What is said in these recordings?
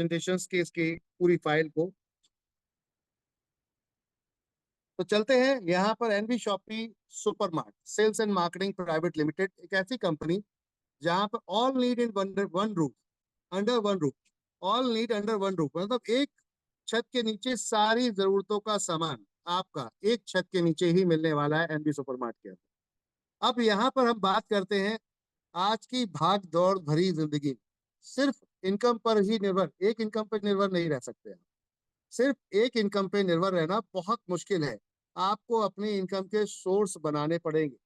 Presentation की इसकी पूरी फाइल को। तो चलते हैं यहाँ पर। N B Shoppy supermart sales and marketing private limited एक ऐसी कंपनी जहां पर all need in one roof, under one roof, all need under one roof, मतलब एक छत के नीचे सारी जरूरतों का सामान आपका एक छत के नीचे ही मिलने वाला है एनबी सुपरमार्ट के अंदर। अब यहाँ पर हम बात करते हैं आज की भाग दौड़ भरी जिंदगी, सिर्फ इनकम पर ही निर्भर, एक इनकम पर निर्भर नहीं रह सकते हैं। सिर्फ एक इनकम पे निर्भर रहना बहुत मुश्किल है। आपको अपनी इनकम के सोर्स बनाने पड़ेंगे।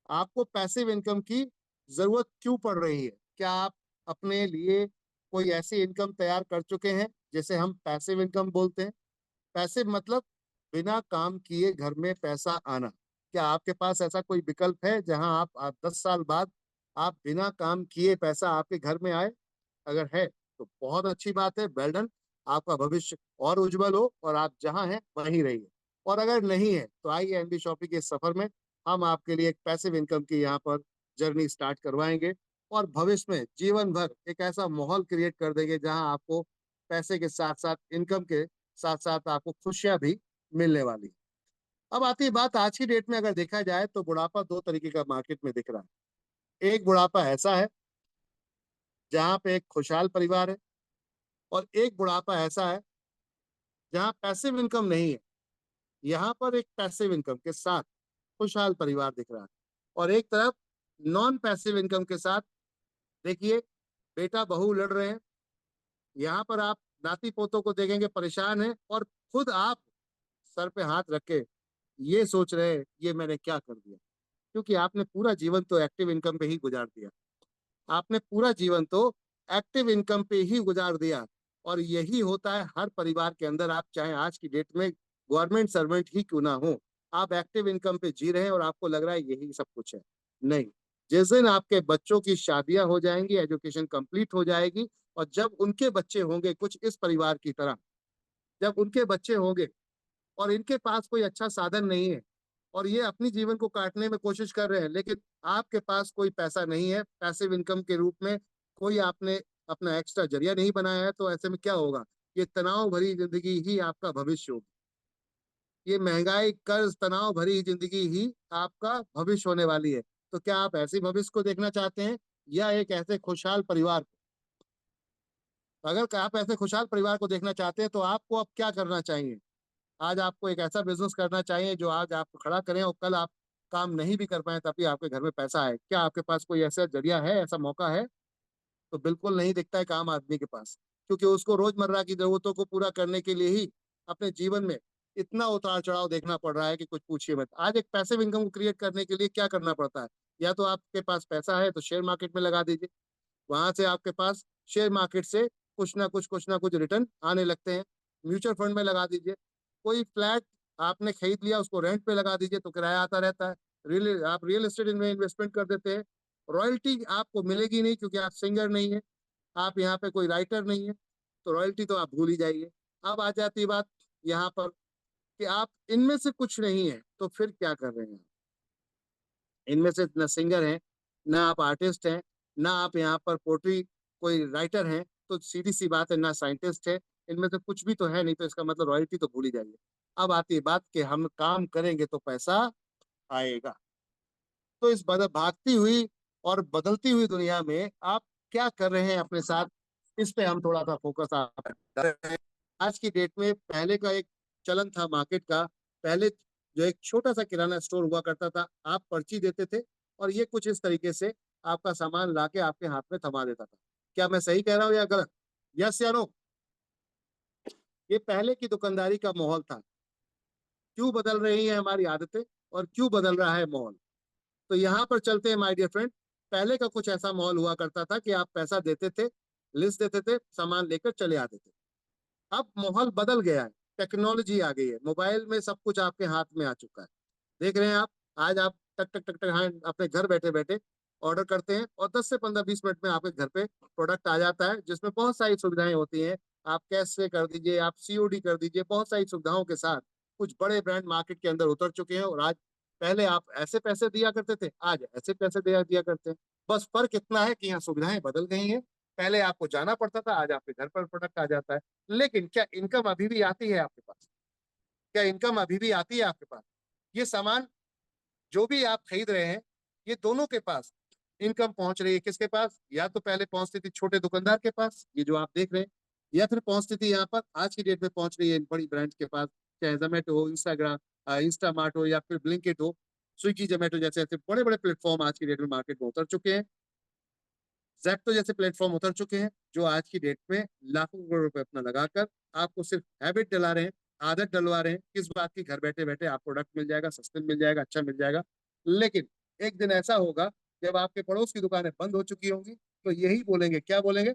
आपको पैसिव इनकम की जरूरत क्यों पड़ रही है? क्या आप अपने लिए कोई ऐसी इनकम तैयार कर चुके हैं जिसे हम पैसिव इनकम बोलते हैं? पैसिव मतलब बिना काम किए घर में पैसा आना। क्या आपके पास ऐसा कोई विकल्प है जहां आप 10 साल बाद आप बिना काम किए पैसा आपके घर में आए? अगर है तो बहुत अच्छी बात है, वेल डन। आपका भविष्य और उज्जवल हो और आप जहां हैं वहीं रहिए। और अगर नहीं है तो आइए एनबी शॉपी के सफर में हम आपके लिए एक पैसिव इनकम की यहाँ पर जर्नी स्टार्ट करवाएंगे और भविष्य में जीवन भर एक ऐसा माहौल क्रिएट कर देंगे जहां आपको पैसे के साथ साथ इनकम के साथ साथ आपको खुशियां भी मिलने वाली। अब आती है बात, आज की डेट में अगर देखा जाए तो बुढ़ापा दो तरीके का मार्केट में दिख रहा है। एक बुढ़ापा ऐसा है जहाँ पे एक खुशहाल परिवार है, और एक बुढ़ापा ऐसा है जहाँ पैसिव इनकम नहीं है। यहाँ पर एक पैसिव इनकम के साथ खुशहाल परिवार दिख रहा है, और एक तरफ नॉन पैसिव इनकम के साथ देखिए बेटा बहू लड़ रहे हैं। यहाँ पर आप नाती पोतों को देखेंगे परेशान है, और खुद आप सर पे हाथ रख के ये सोच रहे हैं ये मैंने क्या कर दिया, क्योंकि आपने पूरा जीवन तो एक्टिव इनकम पे ही गुजार दिया। आपने पूरा जीवन तो एक्टिव इनकम पे ही गुजार दिया। और यही होता है हर परिवार के अंदर, आप चाहे आज की डेट में गवर्नमेंट सर्वेंट ही क्यों ना हो, आप एक्टिव इनकम पे जी रहे हैं और आपको लग रहा है यही सब कुछ है। नहीं, जिस दिन आपके बच्चों की शादियां हो जाएंगी, एजुकेशन कंप्लीट हो जाएगी, और जब उनके बच्चे होंगे कुछ इस परिवार की तरह, जब उनके बच्चे होंगे और इनके पास कोई अच्छा साधन नहीं है और ये अपनी जीवन को काटने में कोशिश कर रहे हैं, लेकिन आपके पास कोई पैसा नहीं है पैसिव इनकम के रूप में, कोई आपने अपना एक्स्ट्रा जरिया नहीं बनाया है, तो ऐसे में क्या होगा? ये तनाव भरी जिंदगी ही आपका भविष्य होगी। ये महंगाई, कर्ज, तनाव भरी जिंदगी ही आपका भविष्य होने वाली है। तो क्या आप ऐसे भविष्य को देखना चाहते हैं या एक ऐसे खुशहाल परिवार को? अगर आप ऐसे खुशहाल परिवार को देखना चाहते हैं तो आपको अब क्या करना चाहिए? आज आपको एक ऐसा बिजनेस करना चाहिए जो आज आपको खड़ा करें और कल आप काम नहीं भी कर पाए तभी आपके घर में पैसा आए। क्या आपके पास कोई ऐसा जरिया है, ऐसा मौका है? तो बिल्कुल नहीं दिखता है काम आदमी के पास, क्योंकि उसको रोजमर्रा की जरूरतों को पूरा करने के लिए ही अपने जीवन में इतना उतार चढ़ाव देखना पड़ रहा है कि कुछ पूछिए मत। आज एक पैसिव इनकम को क्रिएट करने के लिए क्या करना पड़ता है? या तो आपके पास पैसा है तो शेयर मार्केट में लगा दीजिए, वहां से आपके पास शेयर मार्केट से कुछ ना कुछ रिटर्न आने लगते हैं। म्यूचुअल फंड में लगा दीजिए, कोई फ्लैट आपने खरीद लिया उसको रेंट पे लगा दीजिए तो किराया आता रहता है। आप रियल एस्टेट में इन्वेस्टमेंट कर देते हैं, रॉयल्टी आपको मिलेगी नहीं क्योंकि आप सिंगर नहीं है, आप यहाँ पे कोई राइटर नहीं है, तो रॉयल्टी तो आप भूल ही जाइए। अब आ जाती है बात यहाँ पर कि आप इनमें से कुछ नहीं है तो फिर क्या कर रहे हैं? इनमें से न सिंगर हैं, ना आप आर्टिस्ट हैं, ना आप यहाँ पर पोट्री कोई राइटर हैं, तो सीधी सी बात है ना साइंटिस्ट है। इनमें से कुछ भी तो है नहीं, तो इसका मतलब रॉयल्टी तो भूल ही जाइए। अब आती है बात कि हम काम करेंगे तो पैसा आएगा। तो इस भागती हुई और बदलती हुई दुनिया में आप क्या कर रहे हैं अपने साथ, इस पे हम थोड़ा सा फोकस आप कर रहे हैं। आज की डेट में पहले का एक चलन था मार्केट का। पहले जो एक छोटा सा किराना स्टोर हुआ करता था, आप पर्ची देते थे और ये कुछ इस तरीके से आपका सामान लाके आपके हाथ में थमा देता था। क्या मैं सही कह रहा हूँ या गलत? यस या नो? ये पहले की दुकानदारी का माहौल था। क्यों बदल रही है हमारी आदतें और क्यों बदल रहा है माहौल? तो यहाँ पर चलते हैं माय डियर फ्रेंड। पहले का कुछ ऐसा माहौल हुआ करता था कि आप पैसा देते थे, लिस्ट देते थे, सामान लेकर चले आते थे। अब माहौल बदल गया है, टेक्नोलॉजी आ गई है, मोबाइल में सब कुछ आपके हाथ में आ चुका है। देख रहे हैं आप, आज आप टक टक टक टक हाँ अपने घर बैठे बैठे ऑर्डर करते हैं और 10 से 15-20 मिनट में आपके घर पे प्रोडक्ट आ जाता है, जिसमें बहुत सारी सुविधाएं होती हैं। आप कैश से कर दीजिए, आप सीओडी कर दीजिए, बहुत सारी सुविधाओं के साथ कुछ बड़े ब्रांड मार्केट के अंदर उतर चुके हैं। और आज, पहले आप ऐसे पैसे दिया करते थे, आज ऐसे पैसे दिया दिया करते हैं। बस फर्क इतना है कि यहाँ सुविधाएं बदल गई हैं पहले आपको जाना पड़ता था, आज आपके घर पर प्रोडक्ट आ जाता है। लेकिन क्या इनकम अभी भी आती है आपके पास? क्या इनकम अभी भी आती है आपके पास? ये सामान जो भी आप खरीद रहे हैं, ये दोनों के पास इनकम पहुंच रही है। किसके पास? या तो पहले पहुंचती थी छोटे दुकानदार के पास, ये जो आप देख रहे हैं, या फिर पहुंचती थी यहाँ पर आज की डेट में पहुंच रही है बड़ी ब्रांड के पास, चाहे जोमेटो हो, इंस्टाग्राम, इंस्टामार्ट हो, या फिर ब्लिंकिट हो, स्विगी, जोमेटो जैसे ऐसे बड़े बड़े प्लेटफॉर्म आज की डेट में मार्केट में उतर चुके हैं। ज़ेप्टो जैसे प्लेटफॉर्म उतर चुके हैं, जो आज की डेट में लाखों करोड़ रुपए अपना लगाकर आपको सिर्फ हैबिट डला रहे हैं, आदत डलवा रहे हैं, किस बात की? घर बैठे बैठे आप प्रोडक्ट मिल जाएगा, सस्ते में मिल जाएगा, अच्छा मिल जाएगा। लेकिन एक दिन ऐसा होगा जब आपके पड़ोस की दुकानें बंद हो चुकी होंगी, तो यही बोलेंगे, क्या बोलेंगे?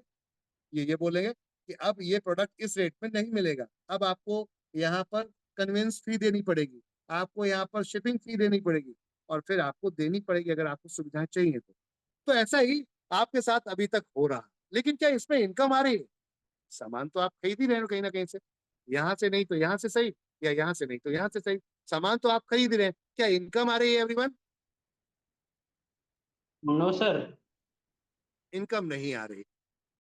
ये बोलेंगे कि अब ये प्रोडक्ट इस रेट में नहीं मिलेगा, अब आपको यहाँ पर कन्वेंस फी देनी पड़ेगी, आपको यहाँ पर शिपिंग फी देनी पड़ेगी, और फिर आपको देनी पड़ेगी अगर आपको सुविधाएं चाहिए तो। तो ऐसा ही आपके साथ अभी तक हो रहा। लेकिन क्या इसमें इनकम आ रही है? सामान तो आप खरीद ही रहे हो कहीं न कहीं से। यहाँ से नहीं तो यहाँ से सही, या यहाँ से नहीं तो यहाँ से सही। सामान तो आप खरीद रहे हैं। क्या इनकम आ रही है एवरीवन? No sir. इनकम नहीं आ रही।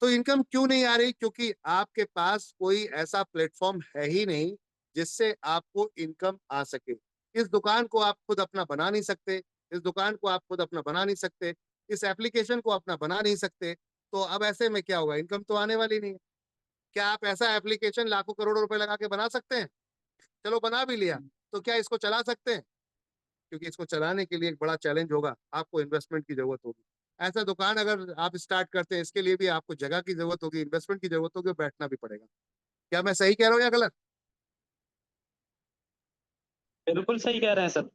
तो इनकम क्यों नहीं आ रही? क्योंकि आपके पास कोई ऐसा प्लेटफ़ॉर्म है ही नहीं, जिससे आपको इनकम आ सके। इस दुकान को आप खुद अपना बना नहीं सकते, इस दुकान को आप खुद अपना बना नहीं सकते, इस एप्लीकेशन को अपना बना नहीं सकते, तो अब ऐसे में क्या होगा? इनकम तो आने वाली नहीं है। क्या आप ऐसा एप्लीकेशन लाखों करोड़ों रुपए लगा के बना सकते हैं? चलो बना भी लिया, तो क्या इसको चला सकते हैं? क्योंकि इसको चलाने के लिए एक बड़ा चैलेंज होगा, आपको इन्वेस्टमेंट की ज़रूरत होगी। ऐसा दुकान अगर आप स्टार्ट करते हैं, इसके लिए भी आपको जगह की ज़रूरत होगी, इन्वेस्टमेंट की ज़रूरत होगी और बैठना भी पड़ेगा। क्या मैं सही कह रहा हूँ या गलत? बिल्कुल सही कह रहे हैं सर।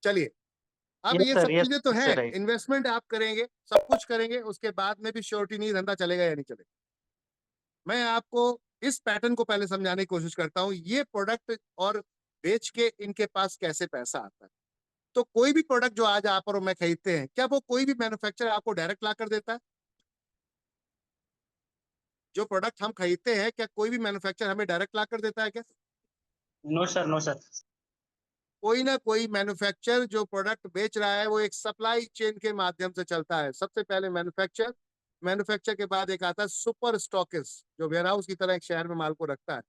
चलिए, अब यस ये सर, सब यस चीज़ें तो सर, हैं, राइट। इन्वेस्टमेंट आप करेंगे, सब कुछ करेंगे, उसके बाद में भी श्योरिटी नहीं धंधा चलेगा या नहीं चलेगा। मैं आपको इस पैटर्न को पहले समझाने की कोशिश करता हूँ, ये प्रोडक्ट और बेच के इनके पास कैसे पैसा आता है। तो कोई भी प्रोडक्ट जो आज आप और मैं खरीदते हैं, क्या वो कोई भी मैन्युफैक्चरर आपको डायरेक्ट ला कर देता है? जो प्रोडक्ट हम खरीदते हैं, क्या कोई भी मैन्युफैक्चरर हमें डायरेक्ट ला कर देता है क्या? No sir, no sir. कोई ना कोई मैन्युफैक्चरर जो प्रोडक्ट बेच रहा है, वो एक सप्लाई चेन के माध्यम से चलता है। सबसे पहले मैन्युफैक्चरर, मैन्युफैक्चरर के बाद एक आता है सुपर स्टॉकिस्ट, जो वेयरहाउस की तरह एक शहर में माल को रखता है।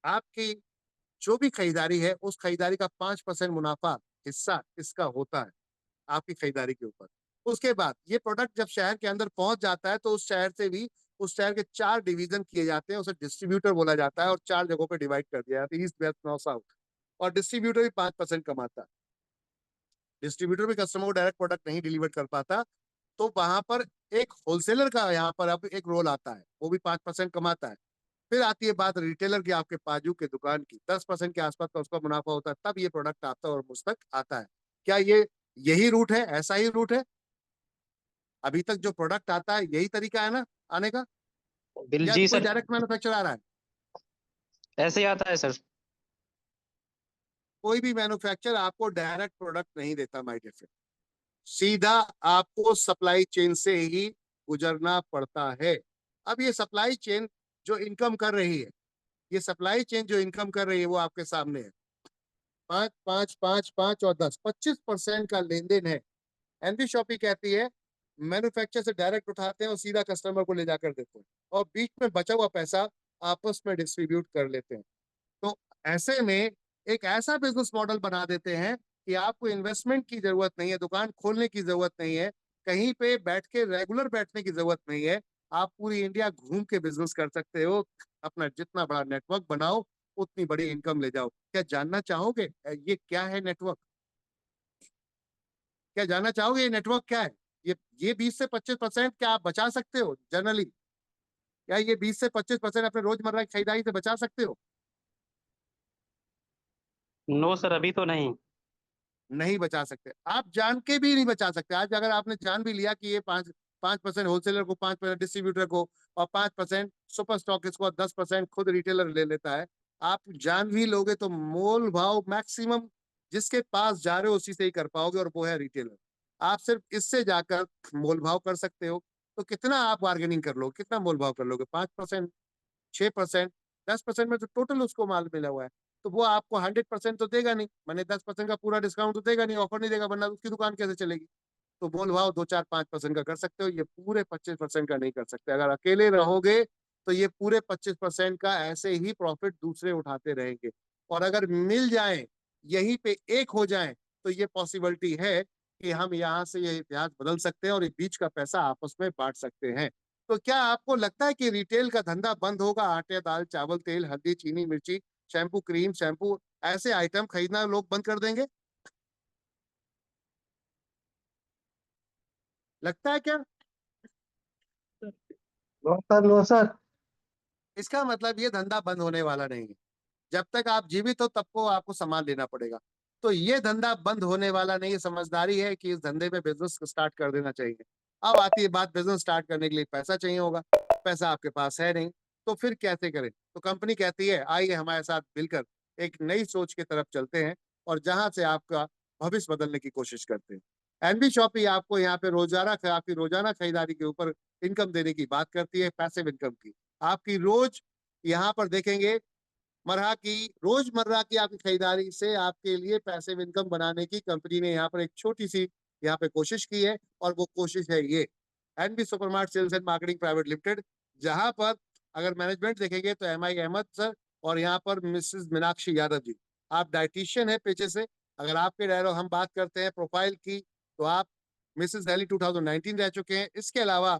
आपकी जो भी खरीदारी है, उस खरीदारी का 5% मुनाफा हिस्सा इसका होता है, आपकी खरीदारी के ऊपर। उसके बाद ये प्रोडक्ट जब शहर के अंदर पहुँच जाता है, तो उस शहर से भी उस शहर के 4 डिवीज़न किए जाते हैं, उसे डिस्ट्रीब्यूटर बोला जाता है और 4 जगहों पे डिवाइड कर दिया जाता है, ईस्ट, वेस्ट, नॉर्थ, साउथ। और डिस्ट्रीब्यूटर भी 5% कमाता है। डिस्ट्रीब्यूटर भी कस्टमर को डायरेक्ट प्रोडक्ट नहीं डिलीवर कर पाता, तो वहाँ पर एक होलसेलर का यहाँ पर अब एक रोल आता है, वो भी 5% कमाता है। फिर आती है बात रिटेलर की, आपके बाजू के दुकान की, 10% के आसपास का उसका मुनाफा होता है, तब ये प्रोडक्ट आता है और मुझ तक आता है। क्या ये यही रूट है, ऐसा ही रूट है? अभी तक जो प्रोडक्ट आता है यही तरीका है ना आने का, या जी कोई सर, डायरेक्ट मैन्युफैक्चर आ रहा है? ऐसे ही आता है सर। कोई भी मैन्युफैक्चर आपको डायरेक्ट प्रोडक्ट नहीं देता माय डियर फ्रेंड, सीधा आपको सप्लाई चेन से ही गुजरना पड़ता है। अब ये सप्लाई चेन जो इनकम कर रही है, ये सप्लाई चेन जो इनकम कर रही है, वो आपके सामने है। 5 5 5 5 और 10 25% का लेन देन है। एनवी शॉपी कहती है मैन्युफैक्चर से डायरेक्ट उठाते हैं और सीधा कस्टमर को ले जाकर देते हैं, और बीच में बचा हुआ पैसा आपस में डिस्ट्रीब्यूट कर लेते हैं। तो ऐसे में एक ऐसा बिजनेस मॉडल बना देते हैं कि आपको इन्वेस्टमेंट की जरूरत नहीं है, दुकान खोलने की जरूरत नहीं है, कहीं पे बैठ के रेगुलर बैठने की जरूरत नहीं है। आप पूरी इंडिया घूम के बिजनेस कर सकते हो, अपना जितना बड़ा नेटवर्क बनाओ, उतनी बड़ी इनकम ले जाओ। क्या जानना चाहोगे ये क्या है नेटवर्क? क्या जानना चाहोगे ये नेटवर्क क्या है? ये 20 से 25% क्या आप बचा सकते हो जनरली? क्या ये 20 से 25% अपने रोजमर्रा की खरीदारी से बचा सकते हो? नो सर, अभी तो नहीं। नहीं बचा सकते। आप जान के भी नहीं बचा सकते। आज अगर आपने जान भी लिया कि ये 5% होलसेलर को, 5% डिस्ट्रीब्यूटर को और 5% सुपर स्टॉकिस्ट को और 10% खुद रिटेलर ले लेता है। आप जान भी लोगे तो मोल भाव मैक्सिमम जिसके पास जा रहे हो उसी से ही कर पाओगे, और वो है रिटेलर। आप सिर्फ इससे जाकर मोल भाव कर सकते हो। तो कितना आप बार्गेनिंग कर लोगे? कितना मोल भाव कर लोगे? 5%, 6%, 10% में तो टोटल उसको माल मिला हुआ है। तो वो आपको 100% तो देगा नहीं, माने 10% का पूरा डिस्काउंट तो देगा नहीं, ऑफर नहीं देगा, वरना उसकी दुकान कैसे चलेगी? तो मोल भाव 2-4-5% का कर सकते हो, ये पूरे 25% का नहीं कर सकते। अगर अकेले रहोगे तो ये पूरे 25% का ऐसे ही प्रॉफिट दूसरे उठाते रहेंगे। और अगर मिल जाए, यहीं पे एक हो जाए, तो ये पॉसिबिलिटी है कि हम यहाँ से ये इतिहास बदल सकते हैं और ये बीच का पैसा आपस में बांट सकते हैं। तो क्या आपको लगता है कि रिटेल का धंधा बंद होगा? आटे, दाल, चावल, तेल, हल्दी, चीनी, मिर्ची, शैम्पू, क्रीम, शैम्पू ऐसे आइटम खरीदना लोग बंद कर देंगे? लगता है क्या? No sir, no sir. इसका मतलब ये धंधा बंद होने वाला नहीं है। जब तक आप जीवित हो तब को आपको सामान लेना पड़ेगा। तो ये धंधा बंद होने वाला नहीं है। समझदारी है कि इस धंधे में बिजनेस स्टार्ट कर देना चाहिए। अब आती है बात, बिजनेस स्टार्ट करने के लिए पैसा चाहिए होगा। पैसा आपके पास है नहीं, तो फिर कैसे करें? तो कंपनी कहती है आइए हमारे साथ मिलकर एक नई सोच की तरफ चलते हैं और जहां से आपका भविष्य बदलने की कोशिश करते हैं। एनबी शॉपी आपको यहाँ पे आपकी रोजाना खरीदारी के ऊपर इनकम देने की बात करती है, पैसिव इनकम की। आपकी रोज यहाँ पर देखेंगे रोजमर्रा की आपकी खरीदारी से आपके लिए पैसिव इनकम बनाने की कंपनी ने यहाँ पर एक छोटी सी यहाँ पे कोशिश की है, और वो कोशिश है ये N B supermart sales and marketing private limited, जहां पर अगर मैनेजमेंट देखेंगे तो एम आई अहमद सर और यहाँ पर मिसेस मीनाक्षी यादव जी। आप डाइटिशियन है पेशे से। अगर आपके डायलॉग हम बात करते हैं प्रोफाइल की, तो आप मिसेस दिल्ली 2019 रह चुके हैं। इसके अलावा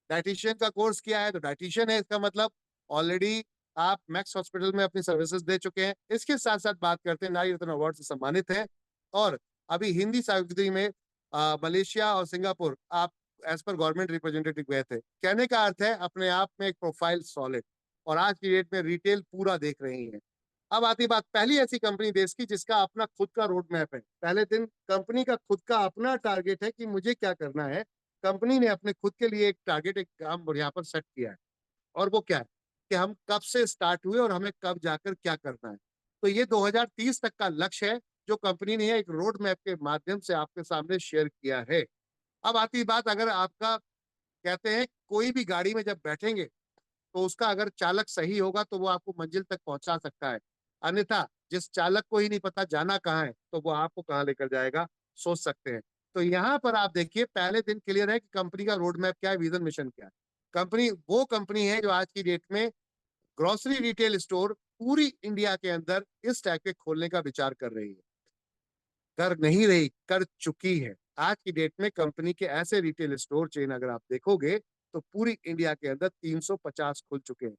डाइटिशियन का कोर्स किया है, तो डाइटिशियन है, इसका मतलब ऑलरेडी आप मैक्स हॉस्पिटल में अपनी सर्विसेज दे चुके हैं। इसके साथ साथ बात करते हैं नारी रत्न अवार्ड से सम्मानित हैं, और अभी हिंदी साहित्य में मलेशिया और सिंगापुर आप एज पर गवर्नमेंट रिप्रेजेंटेटिव गए थे। कहने का अर्थ है अपने आप में एक प्रोफाइल सॉलिड, और आज की डेट में रिटेल पूरा देख रही है। अब आती बात पहली ऐसी कंपनी देश की जिसका अपना खुद का रोड मैप है। पहले दिन कंपनी का खुद का अपना टारगेट है कि मुझे क्या करना है। कंपनी ने अपने खुद के लिए एक टारगेट, एक काम यहाँ पर सेट किया है, और वो क्या है कि हम कब से स्टार्ट हुए और हमें कब जाकर क्या करना है। तो ये 2030 तक का लक्ष्य है जो कंपनी ने एक रोड मैप के माध्यम से आपके सामने शेयर किया है। अब आती बात, अगर आपका कहते हैं कोई भी गाड़ी में जब बैठेंगे तो उसका अगर चालक सही होगा तो वो आपको मंजिल तक पहुंचा सकता है। अन्यथा जिस चालक को ही नहीं पता जाना कहाँ है तो वो आपको कहाँ लेकर जाएगा, सोच सकते हैं। तो यहाँ पर आप देखिए पहले दिन क्लियर है कि कंपनी का रोड मैप क्या है, विजन मिशन क्या है। कंपनी है जो आज की डेट में ग्रोसरी रिटेल स्टोर पूरी इंडिया के अंदर इस टाइप के खोलने का विचार कर रही है। कर नहीं रही, कर चुकी है। आज की डेट में कंपनी के ऐसे रिटेल स्टोर चेन अगर आप देखोगे तो पूरी इंडिया के अंदर 350 खुल चुके हैं।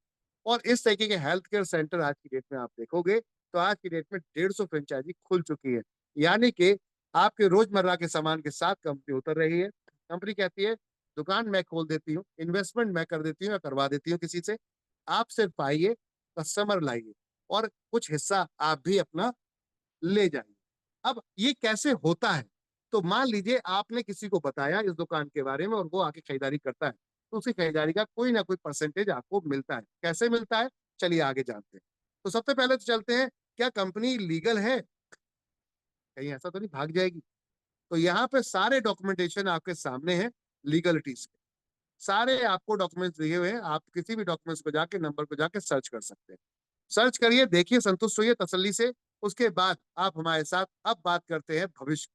और इस तरीके के हेल्थ केयर सेंटर आज की डेट में आप देखोगे तो आज की डेट में 150 फ्रेंचाइजी खुल चुकी है। यानी कि आपके रोजमर्रा के सामान के साथ कंपनी उतर रही है। कंपनी कहती है दुकान मैं खोल देती हूँ, इन्वेस्टमेंट मैं कर देती हूँ या करवा देती हूँ किसी से, आप सिर्फ आइए, कस्टमर लाइए, और कुछ हिस्सा आप भी अपना ले जाइए। अब ये कैसे होता है? तो मान लीजिए आपने किसी को बताया इस दुकान के बारे में और वो आके खरीदारी करता है, तो उसकी खरीदारी का कोई ना कोई परसेंटेज आपको मिलता है। कैसे मिलता है? चलिए आगे जानते हैं। तो सबसे पहले तो चलते हैं, क्या कंपनी लीगल है? कहीं ऐसा तो नहीं भाग जाएगी? तो यहाँ पे सारे डॉक्यूमेंटेशन आपके सामने हैं, लीगलिटीज के। सारे आपको डॉक्यूमेंट्स दिए हुए हैं, आप किसी भी डॉक्यूमेंट्स को जाके नंबर को जाके सर्च कर सकते हैं। सर्च करिए, देखिए, संतुष्ट होइए तसल्ली से। उसके बाद आप हमारे साथ अब बात करते हैं भविष्य।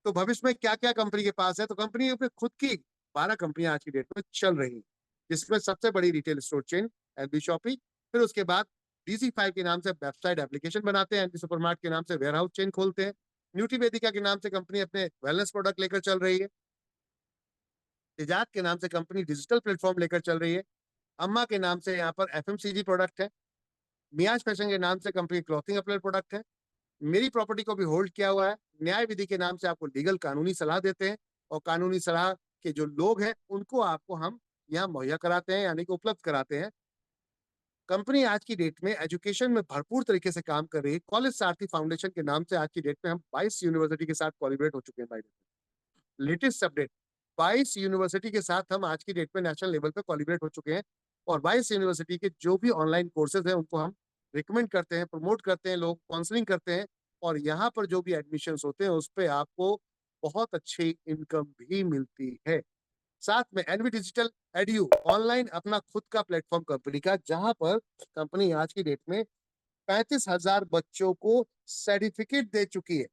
तो भविष्य में क्या-क्या कंपनी के पास है? तो कंपनी पे खुद की 12 कंपनियां आज की डेट में चल रही हैं, जिसमें सबसे बड़ी retail store chain N B Shoppy. फिर उसके बाद डीजी5 के नाम से वेबसाइट एप्लीकेशन बनाते हैं, एनबी सुपरमार्ट के नाम से वेयरहाउस चेन खोलते हैं, न्यूट्री वेदिका के नाम से कंपनी अपने वेलनेस प्रोडक्ट लेकर चल रही है, तेजाब के नाम से कंपनी डिजिटल प्लेटफॉर्म लेकर चल रही है, अम्मा के नाम से यहाँ पर एफएमसीजी प्रोडक्ट है, मियाज फैशन के नाम से कंपनी क्लॉथिंग अपलेट प्रोडक्ट है, मेरी प्रॉपर्टी को भी होल्ड किया हुआ है, न्याय विधि के नाम से आपको लीगल कानूनी सलाह देते हैं, और कानूनी सलाह के जो लोग हैं उनको आपको हम यहाँ मुहैया कराते हैं, यानी कि उपलब्ध कराते हैं। कंपनी आज की डेट में एजुकेशन में भरपूर तरीके से काम कर रही है। कॉलेज सारथी फाउंडेशन के नाम से आज की डेट में हम 22 यूनिवर्सिटी के साथ कोलैबोरेट हो चुके हैं भाई। लेटेस्ट अपडेट, 22 यूनिवर्सिटी के साथ हम आज की डेट में नेशनल लेवल पे कोलैबोरेट हो चुके हैं, और 22 यूनिवर्सिटी के जो भी ऑनलाइन कोर्सेज हैं उनको हम रिकमेंड करते हैं, प्रमोट करते हैं, लोग काउंसलिंग करते हैं, और यहाँ पर जो भी एडमिशंस होते हैं उस पे आपको बहुत अच्छी इनकम भी मिलती है। साथ में एनवी डिजिटल एडयू ऑनलाइन अपना खुद का प्लेटफॉर्म कंपनी का, जहां पर कंपनी आज की डेट में 35,000 बच्चों को सर्टिफिकेट दे चुकी है।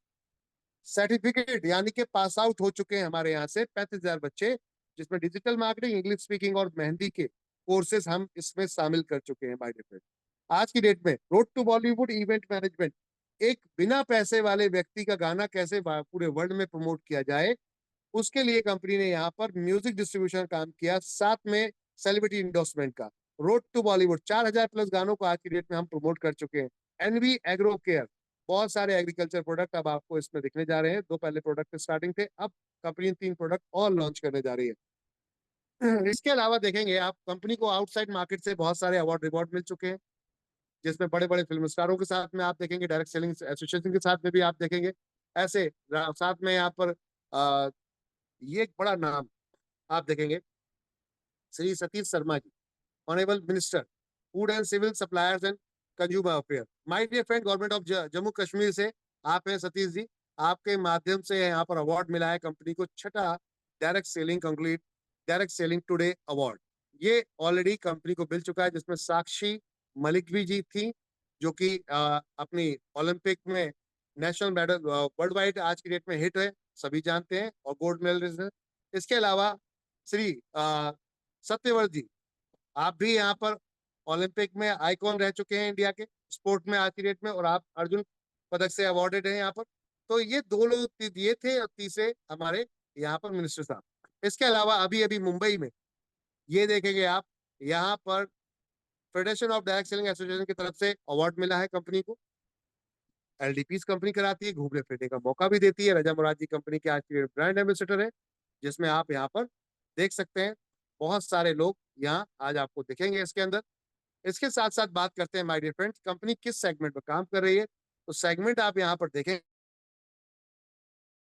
सर्टिफिकेट यानी कि पास आउट हो चुके हैं हमारे यहाँ से 35,000 बच्चे, जिसमें डिजिटल मार्केटिंग, इंग्लिश स्पीकिंग और मेहंदी के कोर्सेज हम इसमें शामिल कर चुके हैं माय डियर फ्रेंड। आज की डेट में road to Bollywood event management, एक बिना पैसे वाले व्यक्ति का गाना कैसे पूरे वर्ल्ड में प्रमोट किया जाए, उसके लिए कंपनी ने यहाँ पर म्यूजिक डिस्ट्रीब्यूशन काम किया, साथ में सेलिब्रिटी इंडोर्समेंट का। रोड टू बॉलीवुड 4,000 प्लस गानों को आज की डेट में हम प्रमोट कर चुके हैं। एनवी एग्रो केयर, बहुत सारे एग्रीकल्चर प्रोडक्ट अब आपको इसमें दिखने जा रहे हैं। 2 पहले प्रोडक्ट स्टार्टिंग थे, अब कंपनी 3 प्रोडक्ट और लॉन्च करने जा रही है। इसके अलावा देखेंगे आप, कंपनी को आउटसाइड मार्केट से बहुत सारे अवार्ड रिवॉर्ड मिल चुके हैं, जिसमें बड़े बड़े फिल्म स्टारों के साथ में आप देखेंगे, डायरेक्ट सेलिंग एसोसिएशन के साथ में भी आप देखेंगे। ऐसे साथ में यहाँ पर ये एक बड़ा नाम आप देखेंगे, Shri Satish Sharma ji, honourable minister food and civil suppliers and consumer affair. My dear friend, government of Jammu Kashmir से आप हैं सतीश जी, आपके माध्यम से यहाँ पर अवार्ड मिला है कंपनी को, छठा direct selling complete direct selling today award. ये ऑलरेडी कंपनी को मिल चुका है, जिसमें साक्षी मलिक भी जी थी, जो कि अपनी ओलंपिक में नेशनल मेडल वर्ल्ड वाइड आज की डेट में हिट है, सभी जानते हैं, और गोल्ड मेडलिस्ट है। इसके अलावा श्री सत्यवर्त जी, आप भी यहाँ पर ओलंपिक में आइकॉन रह चुके हैं इंडिया के स्पोर्ट में आज की डेट में, और आप अर्जुन पदक से अवार्डेड हैं यहाँ पर। तो ये 2 लोग ये थे, और तीसरे हमारे यहाँ पर मिनिस्टर साहब। इसके अलावा अभी अभी मुंबई में ये देखेंगे आप, यहाँ पर federation of direct selling association की तरफ से अवार्ड मिला है कंपनी को। एलडीपीज कंपनी कराती है, घूमने फिरने का मौका भी देती है। रजा मुराद जी कंपनी के आज के ब्रांड एम्बेसडर है, जिसमें आप यहाँ पर देख सकते हैं बहुत सारे लोग यहाँ आज आपको दिखेंगे इसके अंदर। इसके साथ साथ बात करते हैं माय डियर फ्रेंड्स, कंपनी किस सेगमेंट में काम कर रही है। तो सेगमेंट आप यहाँ पर देखें,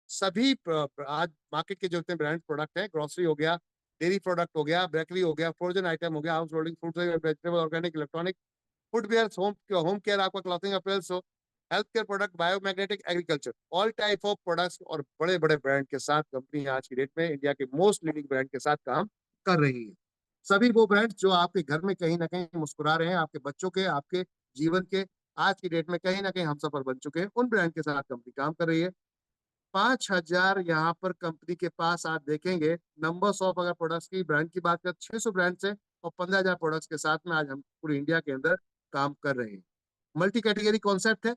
सभी आज मार्केट के जो इतने ब्रांड प्रोडक्ट हैं, ग्रोसरी हो गया, डेयरी प्रोडक्ट हो गया, बेकरी हो गया, फ्रोजन आइटम हो गया, house holding, fruit vegetable, organic, electronic, footwear, home care, आपका क्लॉथिंग अपीयर्स हो, health care product, biomagnetic, agriculture, all type of products और बड़े बड़े ब्रांड के साथ कंपनी आज की डेट में इंडिया के मोस्ट लीडिंग ब्रांड के साथ काम कर रही है। सभी वो ब्रांड जो आपके घर में कहीं ना कहीं मुस्कुरा रहे हैं, आपके बच्चों के, आपके जीवन के आज की डेट में कहीं ना कहीं हम सफर बन चुके हैं, उन ब्रांड के साथ कंपनी काम कर रही है। 5,000 यहाँ पर कंपनी के पास आप देखेंगे नंबर्स ऑफ, अगर प्रोडक्ट्स की ब्रांड की बात करें, 600 ब्रांड से और 15,000 प्रोडक्ट्स के साथ में आज हम पूरी इंडिया के अंदर काम कर रहे हैं। मल्टी कैटेगरी कॉन्सेप्ट है,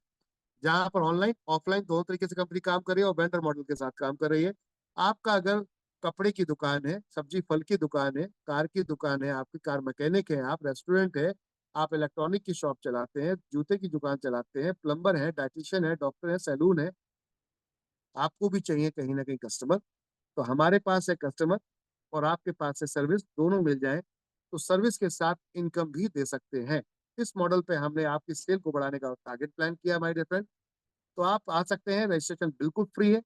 जहां पर ऑनलाइन ऑफलाइन दोनों तरीके से कंपनी काम कर रही है और वेंडर मॉडल के साथ काम कर रही है। आपका अगर कपड़े की दुकान है, सब्जी फल की दुकान है, कार की दुकान है, आपकी कार मैकेनिक है, आप रेस्टोरेंट है, आप इलेक्ट्रॉनिक की शॉप चलाते हैं, जूते की दुकान चलाते हैं, प्लम्बर है, डाइटिशियन है, डॉक्टर है, सैलून है, आपको भी चाहिए कहीं ना कहीं कस्टमर, तो हमारे पास है कस्टमर और आपके पास है सर्विस, दोनों मिल जाए तो सर्विस के साथ इनकम भी दे सकते हैं। इस मॉडल पे हमने आपकी सेल को बढ़ाने का टारगेट प्लान किया माय डियर फ्रेंड। तो आप आ सकते हैं, रजिस्ट्रेशन बिल्कुल फ्री है।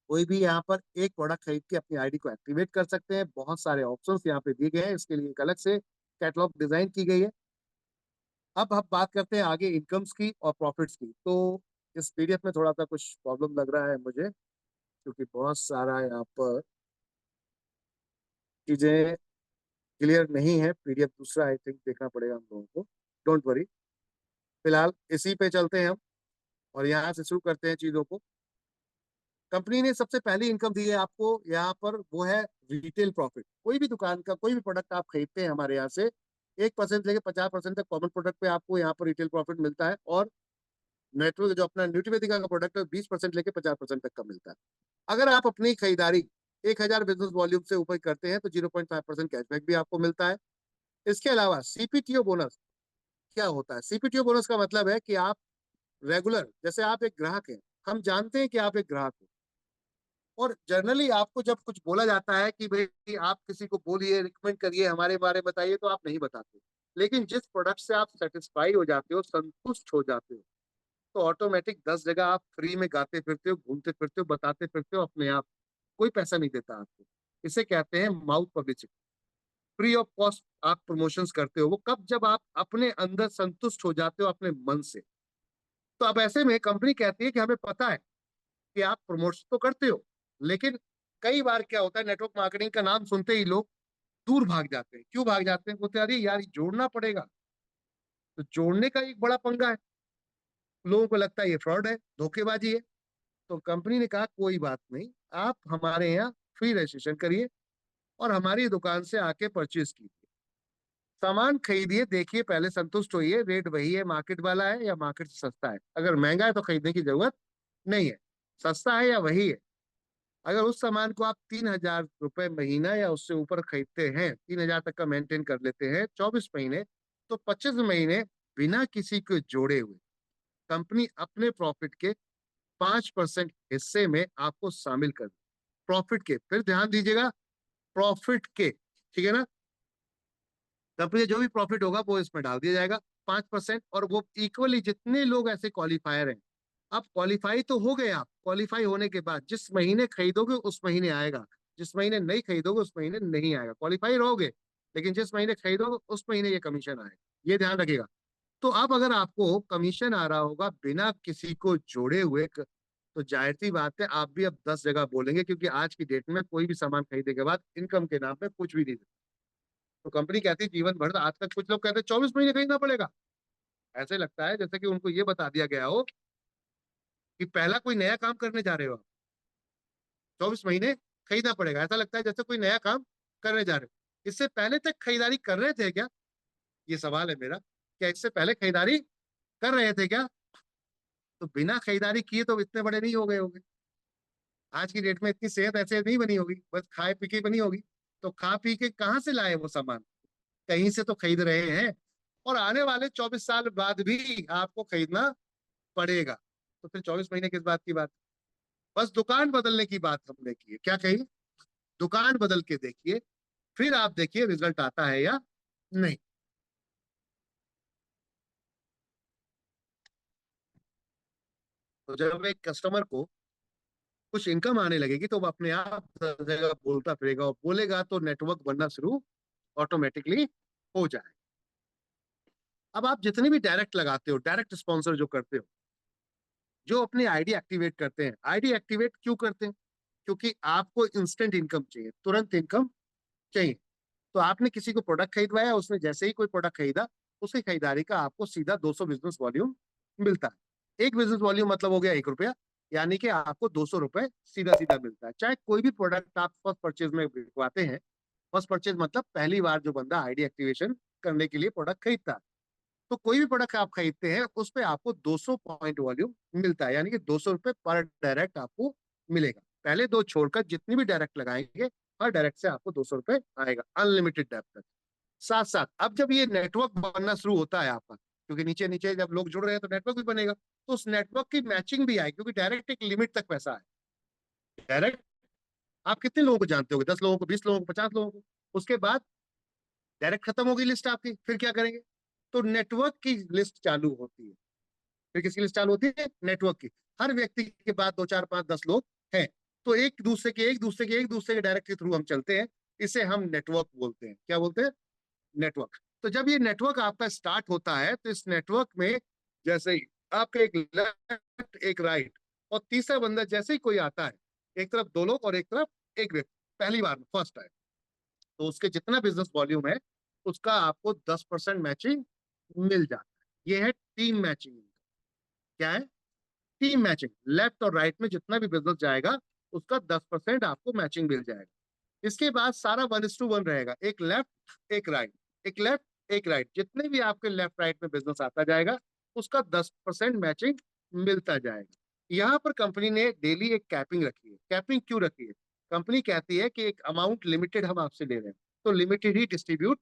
कोई भी यहाँ पर एक प्रोडक्ट खरीद के अपनी आईडी को एक्टिवेट कर सकते हैं। बहुत सारे ऑप्शंस यहाँ पे दिए गए हैं, इसके लिए एक अलग से कैटलॉग डिजाइन की गई है। अब हम बात करते हैं आगे इनकम्स की और प्रॉफिट्स की। तो इस पीडीएफ में थोड़ा सा कुछ प्रॉब्लम लग रहा है मुझे, क्योंकि बहुत सारा यहाँ पर चीजें क्लियर नहीं है। पीडीएफ दूसरा आई थिंक देखना पड़ेगा हम लोगों को, डोंट वरी। फिलहाल इसी पे चलते हैं हम और यहाँ से शुरू करते हैं चीजों को। कंपनी ने सबसे पहली इनकम दी है आपको यहाँ पर, वो है रिटेल प्रॉफिट। कोई भी दुकान का कोई भी प्रोडक्ट आप खरीदते हैं हमारे यहाँ से, 1% लेके 50% तक कॉमन प्रोडक्ट पे आपको यहाँ पर रिटेल प्रॉफिट मिलता है, और नेटवर्क जो अपना न्यूट्रीवेदिका का प्रोडक्ट है 20% लेके 50% तक का मिलता है। अगर आप अपनी खरीदारी 1,000 बिजनेस वॉल्यूम से ऊपर करते हैं तो 0.5% कैशबैक भी आपको मिलता है। इसके अलावा सीपीटीओ बोनस क्या होता है? सीपीटीओ बोनस का मतलब है कि आप रेगुलर, जैसे आप एक ग्राहक हैं, हम जानते हैं कि आप एक ग्राहक हो, और जनरली आपको जब कुछ बोला जाता है कि भाई आप किसी को बोलिए, रिकमेंड करिए, हमारे बारे में बताइए, तो आप नहीं बताते। लेकिन जिस प्रोडक्ट से आप सेटिस्फाई हो जाते हो, संतुष्ट हो जाते हो, तो ऑटोमेटिक 10 जगह आप फ्री में गाते फिरते हो, घूमते फिरते हो, बताते फिरते हो अपने आप। कोई पैसा नहीं देता आपको। इसे कहते हैं mouth publicity. Free of cost आप प्रमोशंस करते हो। वो कब? जब आप अपने अंदर संतुष्ट हो जाते हो अपने मन से। तो अब ऐसे में कंपनी कहती है कि हमें पता है कि आप प्रमोशन तो करते हो, लेकिन कई बार क्या होता है, नेटवर्क मार्केटिंग का नाम सुनते ही लोग दूर भाग जाते हैं। क्यों भाग जाते हैं? बोलते हैं अरे यार ये जोड़ना पड़ेगा। तो जोड़ने का एक बड़ा पंगा है, लोगों को लगता है ये फ्रॉड है, धोखेबाजी है। तो कंपनी ने कहा कोई बात नहीं, आप हमारे यहाँ फ्री रजिस्ट्रेशन करिए और हमारी दुकान से आके परचेज कीजिए, सामान खरीदिए, देखिए, पहले संतुष्ट होइए, रेट वही है मार्केट वाला है या मार्केट से सस्ता है। अगर महंगा है तो खरीदने की जरूरत नहीं है, सस्ता है या वही है। अगर उस सामान को आप 3,000 रुपए महीना या उससे ऊपर खरीदते हैं, 3,000 तक का मेंटेन कर लेते हैं 24 महीने, तो 25 महीने बिना किसी को जोड़े हुए कंपनी अपने प्रॉफिट के 5% हिस्से में आपको शामिल कर, प्रॉफिट के, फिर ध्यान दीजिएगा, प्रॉफिट के, ठीक है ना, कंपनी जो भी प्रॉफिट होगा वो इसमें डाल दिया जाएगा 5%, और वो इक्वली जितने लोग ऐसे क्वालिफायर हैं। अब क्वालिफाई तो हो गए आप, क्वालिफाई होने के बाद जिस महीने खरीदोगे उस महीने आएगा, जिस महीने नहीं खरीदोगे उस महीने नहीं आएगा। क्वालिफाई रहोगे लेकिन जिस महीने खरीदोगे उस महीने ये कमीशन आएगा, ये ध्यान रखिएगा। तो अब अगर आपको कमीशन आ रहा होगा बिना किसी को जोड़े हुए, तो जाहिर सी बात है आप भी अब 10 जगह बोलेंगे, क्योंकि आज की डेट में कोई भी सामान खरीदने के बाद इनकम के नाम पे कुछ भी नहीं देता। तो कंपनी कहती है जीवन भर, आज तक कुछ लोग कहते हैं 24 महीने खरीदना पड़ेगा। ऐसे लगता है जैसे कि उनको ये बता दिया गया हो कि पहला कोई नया काम करने जा रहे हो, 24 महीने खरीदना पड़ेगा। ऐसा लगता है जैसे कोई नया काम करने जा रहे हो। इससे पहले तक खरीदारी कर रहे थे क्या, ये सवाल है मेरा, क्या इससे पहले खरीदारी कर रहे थे क्या? तो बिना खरीदारी किए तो इतने बड़े नहीं हो गए होंगे। आज की डेट में इतनी सेहत ऐसे नहीं बनी होगी, बस खाए पी के बनी होगी। तो खा पी के कहाँ से लाए वो सामान, कहीं से तो खरीद रहे हैं, और आने वाले 24 साल बाद भी आपको खरीदना पड़ेगा। तो फिर 24 महीने किस बात की बात, बस दुकान बदलने की बात हमने की है। क्या कही, दुकान बदल के देखिए, फिर आप देखिए रिजल्ट आता है या नहीं। तो जब एक कस्टमर को कुछ इनकम आने लगेगी तो वो अपने आप जगह बोलता फिरेगा, और बोलेगा तो नेटवर्क बनना शुरू ऑटोमेटिकली हो जाए। अब आप जितने भी डायरेक्ट लगाते हो, डायरेक्ट स्पॉन्सर जो करते हो, जो अपनी आईडी एक्टिवेट करते हैं, आईडी एक्टिवेट क्यों करते हैं? क्योंकि आपको इंस्टेंट इनकम चाहिए, तुरंत इनकम चाहिए। तो आपने किसी को प्रोडक्ट खरीदवाया, उसने जैसे ही कोई प्रोडक्ट खरीदा, उसकी खरीदारी का आपको सीधा 200 बिजनेस वॉल्यूम मिलता है। एक बिजनेस वॉल्यूम मतलब हो गया 1 रुपया, यानी कि आपको 200 रुपए सीधा सीधा मिलता है। चाहे कोई भी प्रोडक्ट आप फर्स्ट परचेज में बिकवाते हैं, फर्स्ट परचेज मतलब पहली बार जो बंदा आईडी एक्टिवेशन करने के लिए प्रोडक्ट खरीदता है, तो कोई भी प्रोडक्ट आप खरीदते हैं उस पर आपको 200 पॉइंट वॉल्यूम मिलता है, यानी कि 200 रुपए पर डायरेक्ट आपको मिलेगा। पहले दो छोड़कर जितनी भी डायरेक्ट लगाएंगे, हर डायरेक्ट से आपको 200 रुपए आएगा, अनलिमिटेड डेप्थ तक। साथ साथ अब जब ये नेटवर्क बनना शुरू होता है आपका, क्योंकि नीचे नीचे जब लोग जुड़ रहे हैं तो नेटवर्क भी बनेगा, तो उस नेटवर्क की मैचिंग भी आएगी, क्योंकि डायरेक्ट एक लिमिट तक पैसा है। डायरेक्ट आप कितने लोगों को जानते हो, 10 लोगों को, 20 लोगों को, 50 लोगों को। उसके बाद डायरेक्ट खत्म होगी लिस्ट आपकी, फिर क्या करेंगे? तो नेटवर्क की लिस्ट चालू होती है। फिर किसकी लिस्ट चालू होती है? नेटवर्क की। हर व्यक्ति के बाद 2 4 5 10 लोग हैं, तो एक दूसरे के डायरेक्ट के थ्रू हम चलते हैं। इसे हम नेटवर्क बोलते हैं। क्या बोलते हैं? नेटवर्क। तो जब ये नेटवर्क आपका स्टार्ट होता है, तो इस नेटवर्क में जैसे ही आपका एक लेफ्ट एक राइट और तीसरा बंदा जैसे ही कोई आता है, एक तरफ 2 लोग और एक तरफ एक व्यक्ति, पहली बार में फर्स्ट टाइम, तो उसके जितना बिजनेस वॉल्यूम है उसका आपको 10% मैचिंग मिल जाता है। ये है टीम मैचिंग। क्या है? Team matching. लेफ्ट और राइट में जितना भी बिजनेस जाएगा उसका 10% आपको मैचिंग मिल जाएगा। इसके बाद सारा 1:1 रहेगा, एक लेफ्ट एक राइट, एक लेफ्ट एक राइट। जितने भी आपके लेफ्ट राइट में बिजनेस आता जाएगा उसका 10% मैचिंग मिलता जाएगा। यहाँ पर कंपनी ने डेली एक कैपिंग रखी है। कैपिंग क्यों रखी है? कंपनी कहती है कि एक अमाउंट लिमिटेड हम आपसे ले रहे हैं, तो लिमिटेड ही डिस्ट्रीब्यूट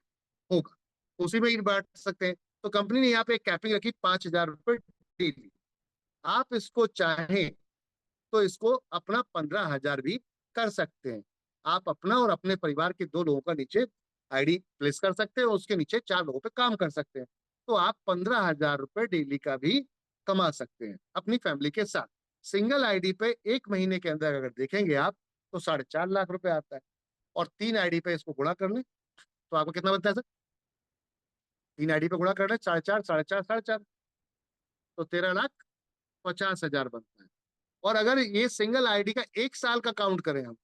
होगा, उसी में ही बांट सकते हैं। तो कंपनी ने यहाँ पे एक कैपिंग रखी 5,000 रुपए डेली। आप इसको चाहें तो इसको अपना 15,000 भी कर सकते हैं। आप अपना और अपने परिवार के 2 लोगों का नीचे आईडी प्लेस कर सकते हैं और उसके नीचे 4 लोगों पे काम कर सकते हैं। तो आप 15,000 रुपए डेली का भी कमा सकते हैं अपनी फैमिली के साथ। सिंगल आईडी पे 1 महीने के अंदर अगर देखेंगे आप, तो 4.5 लाख रुपए आता है। और 3 आईडी पे इसको गुणा कर लें तो आपको कितना बनता है सर? 3 आईडी पे गुणा कर लें, 4.5 4.5 4.5, तो 13,50,000 बनता है। और अगर ये सिंगल आईडी का 1 साल का काउंट करें हम,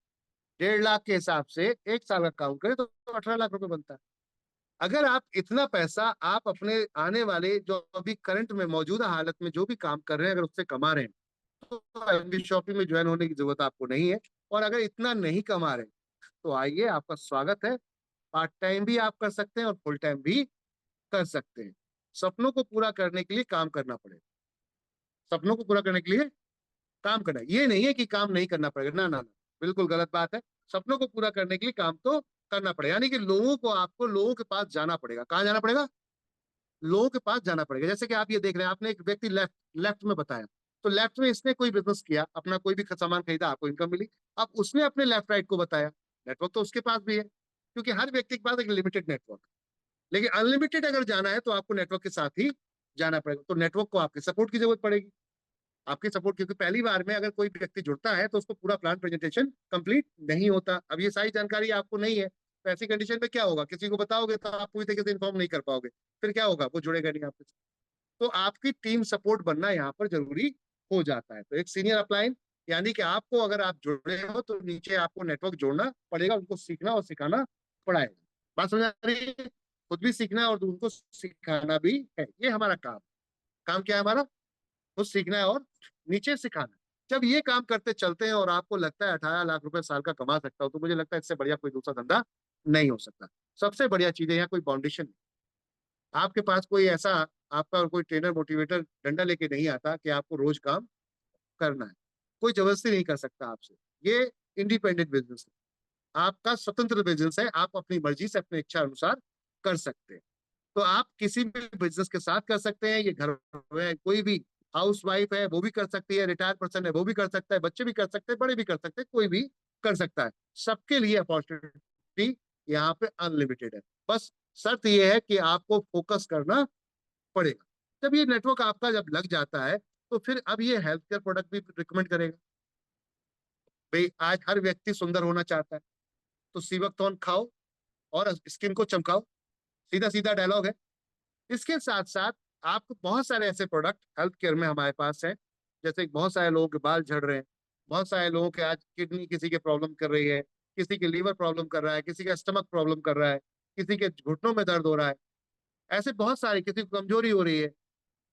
1.5 लाख के हिसाब से 1 साल का काउंट करें तो 18 लाख रुपए बनता है। अगर आप इतना पैसा आप अपने आने वाले जो अभी करंट में मौजूदा हालत में जो भी काम कर रहे हैं अगर उससे कमा रहे हैं, तो एनबी शॉपी में ज्वाइन होने की जरूरत आपको नहीं है। और अगर इतना नहीं कमा रहे तो आइए, आपका स्वागत है। पार्ट टाइम भी आप कर सकते हैं और फुल टाइम भी कर सकते हैं। सपनों को पूरा करने के लिए काम करना पड़ेगा। सपनों को पूरा करने के लिए काम करना है। ये नहीं है कि काम नहीं करना पड़ेगा, ना ना ना, बिल्कुल गलत बात है। सपनों को पूरा करने के लिए काम तो करना पड़ेगा, यानी कि लोगों को, आपको लोगों के पास जाना पड़ेगा। कहाँ जाना पड़ेगा? लोगों के पास जाना पड़ेगा। जैसे कि आप ये देख रहे हैं, आपने एक व्यक्ति लेफ्ट लेफ्ट में बताया, तो लेफ्ट में इसने कोई बिजनेस किया, अपना कोई भी सामान खरीदा, आपको इनकम मिली। अब उसने अपने लेफ्ट राइट को बताया, नेटवर्क तो उसके पास भी है, क्योंकि हर व्यक्ति के पास एक लिमिटेड नेटवर्क। लेकिन अनलिमिटेड अगर जाना है तो आपको नेटवर्क के साथ ही जाना पड़ेगा। तो नेटवर्क को आपके सपोर्ट की जरूरत पड़ेगी, आपके सपोर्ट, क्योंकि पहली बार में अगर कोई व्यक्ति जुड़ता है तो उसको पूरा प्लान प्रेजेंटेशन कंप्लीट नहीं होता। अब ये सारी जानकारी आपको नहीं है, तो ऐसी कंडीशन में क्या होगा? किसी को बताओगे तो आप पूरी तरीके से इन्फॉर्म नहीं कर पाओगे, फिर क्या होगा? वो जुड़ेगा नहीं आपके। तो आपकी टीम सपोर्ट बनना यहाँ पर जरूरी हो जाता है। तो एक सीनियर अपलाइन, यानी कि आपको, अगर आप जुड़े हो तो नीचे आपको नेटवर्क जोड़ना पड़ेगा, उनको सीखना और सिखाना पड़ेगा। बात समझ आ रही है? खुद भी सीखना और उनको सिखाना भी है, ये हमारा काम। काम क्या है हमारा? खुद सीखना है और नीचे सिखाना। जब ये काम करते चलते हैं और आपको लगता है 18 लाख रुपए साल का कमा सकता हूं, तो मुझे लगता है इससे बढ़िया कोई दूसरा धंधा नहीं हो सकता। सबसे बढ़िया चीज है, यहाँ कोई बाउंडेशन, आपके पास कोई ऐसा, आपका कोई ट्रेनर मोटिवेटर डंडा लेके नहीं आता कि आपको रोज काम करना है। कोई जबरदस्ती नहीं कर सकता आपसे। ये इंडिपेंडेंट बिजनेस है, आपका स्वतंत्र बिजनेस है। आप अपनी मर्जी से, अपने इच्छा अनुसार कर सकते हैं। तो आप किसी भी बिजनेस के साथ कर सकते हैं। ये घर में कोई भी हाउस वाइफ है वो भी कर सकती है, रिटायर्ड पर्सन है वो भी कर सकता है, बच्चे भी कर सकते हैं, बड़े भी कर सकते हैं, कोई भी कर सकता है। सबके लिए अपॉर्चुनिटी यहाँ पे अनलिमिटेड है। बस शर्त ये है कि आपको फोकस करना पड़ेगा। जब ये नेटवर्क आपका जब लग जाता है, तो फिर अब ये हेल्थ केयर प्रोडक्ट भी रिकमेंड करेगा। भाई आज हर व्यक्ति सुंदर होना चाहता है, तो सीवकथॉन खाओ और स्किन को चमकाओ, सीधा सीधा डायलॉग है। इसके साथ साथ आपको बहुत सारे ऐसे प्रोडक्ट हेल्थ केयर में हमारे पास हैं। जैसे बहुत सारे लोगों के बाल झड़ रहे हैं, बहुत सारे लोगों के आज किडनी किसी के प्रॉब्लम कर रही है, किसी के लीवर प्रॉब्लम कर रहा है, किसी का स्टमक प्रॉब्लम कर रहा है, किसी के घुटनों में दर्द हो रहा है। ऐसे बहुत सारे, किसी को कमजोरी हो रही है,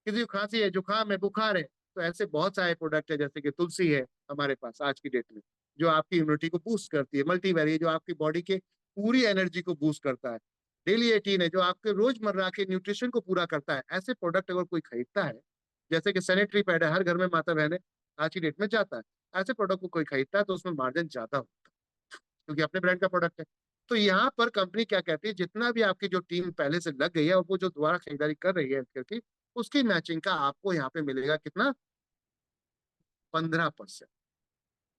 किसी को खांसी है, जुकाम है, बुखार है। तो ऐसे बहुत सारे प्रोडक्ट है, जैसे कि तुलसी है हमारे पास आज की डेट में, जो आपकी इम्यूनिटी को बूस्ट करती है। मल्टीवेरी, जो आपकी बॉडी के पूरी एनर्जी को बूस्ट करता है। डेली 18 है, जो आपके रोजमर्रा के न्यूट्रिशन को पूरा करता है। ऐसे प्रोडक्ट अगर कोई खरीदता है, जैसे कि सैनिटरी पैड है, हर घर में माता बहने आज की डेट में जाता है। ऐसे प्रोडक्ट को कोई खरीदता है तो उसमें मार्जिन ज्यादा होता है, क्योंकि अपने ब्रांड का प्रोडक्ट है। तो यहाँ पर कंपनी क्या कहती है, जितना भी आपकी जो टीम पहले से लग गई है और वो जो दोबारा खरीदारी कर रही है करके, उसकी मैचिंग का आपको यहाँ पे मिलेगा कितना? 15%।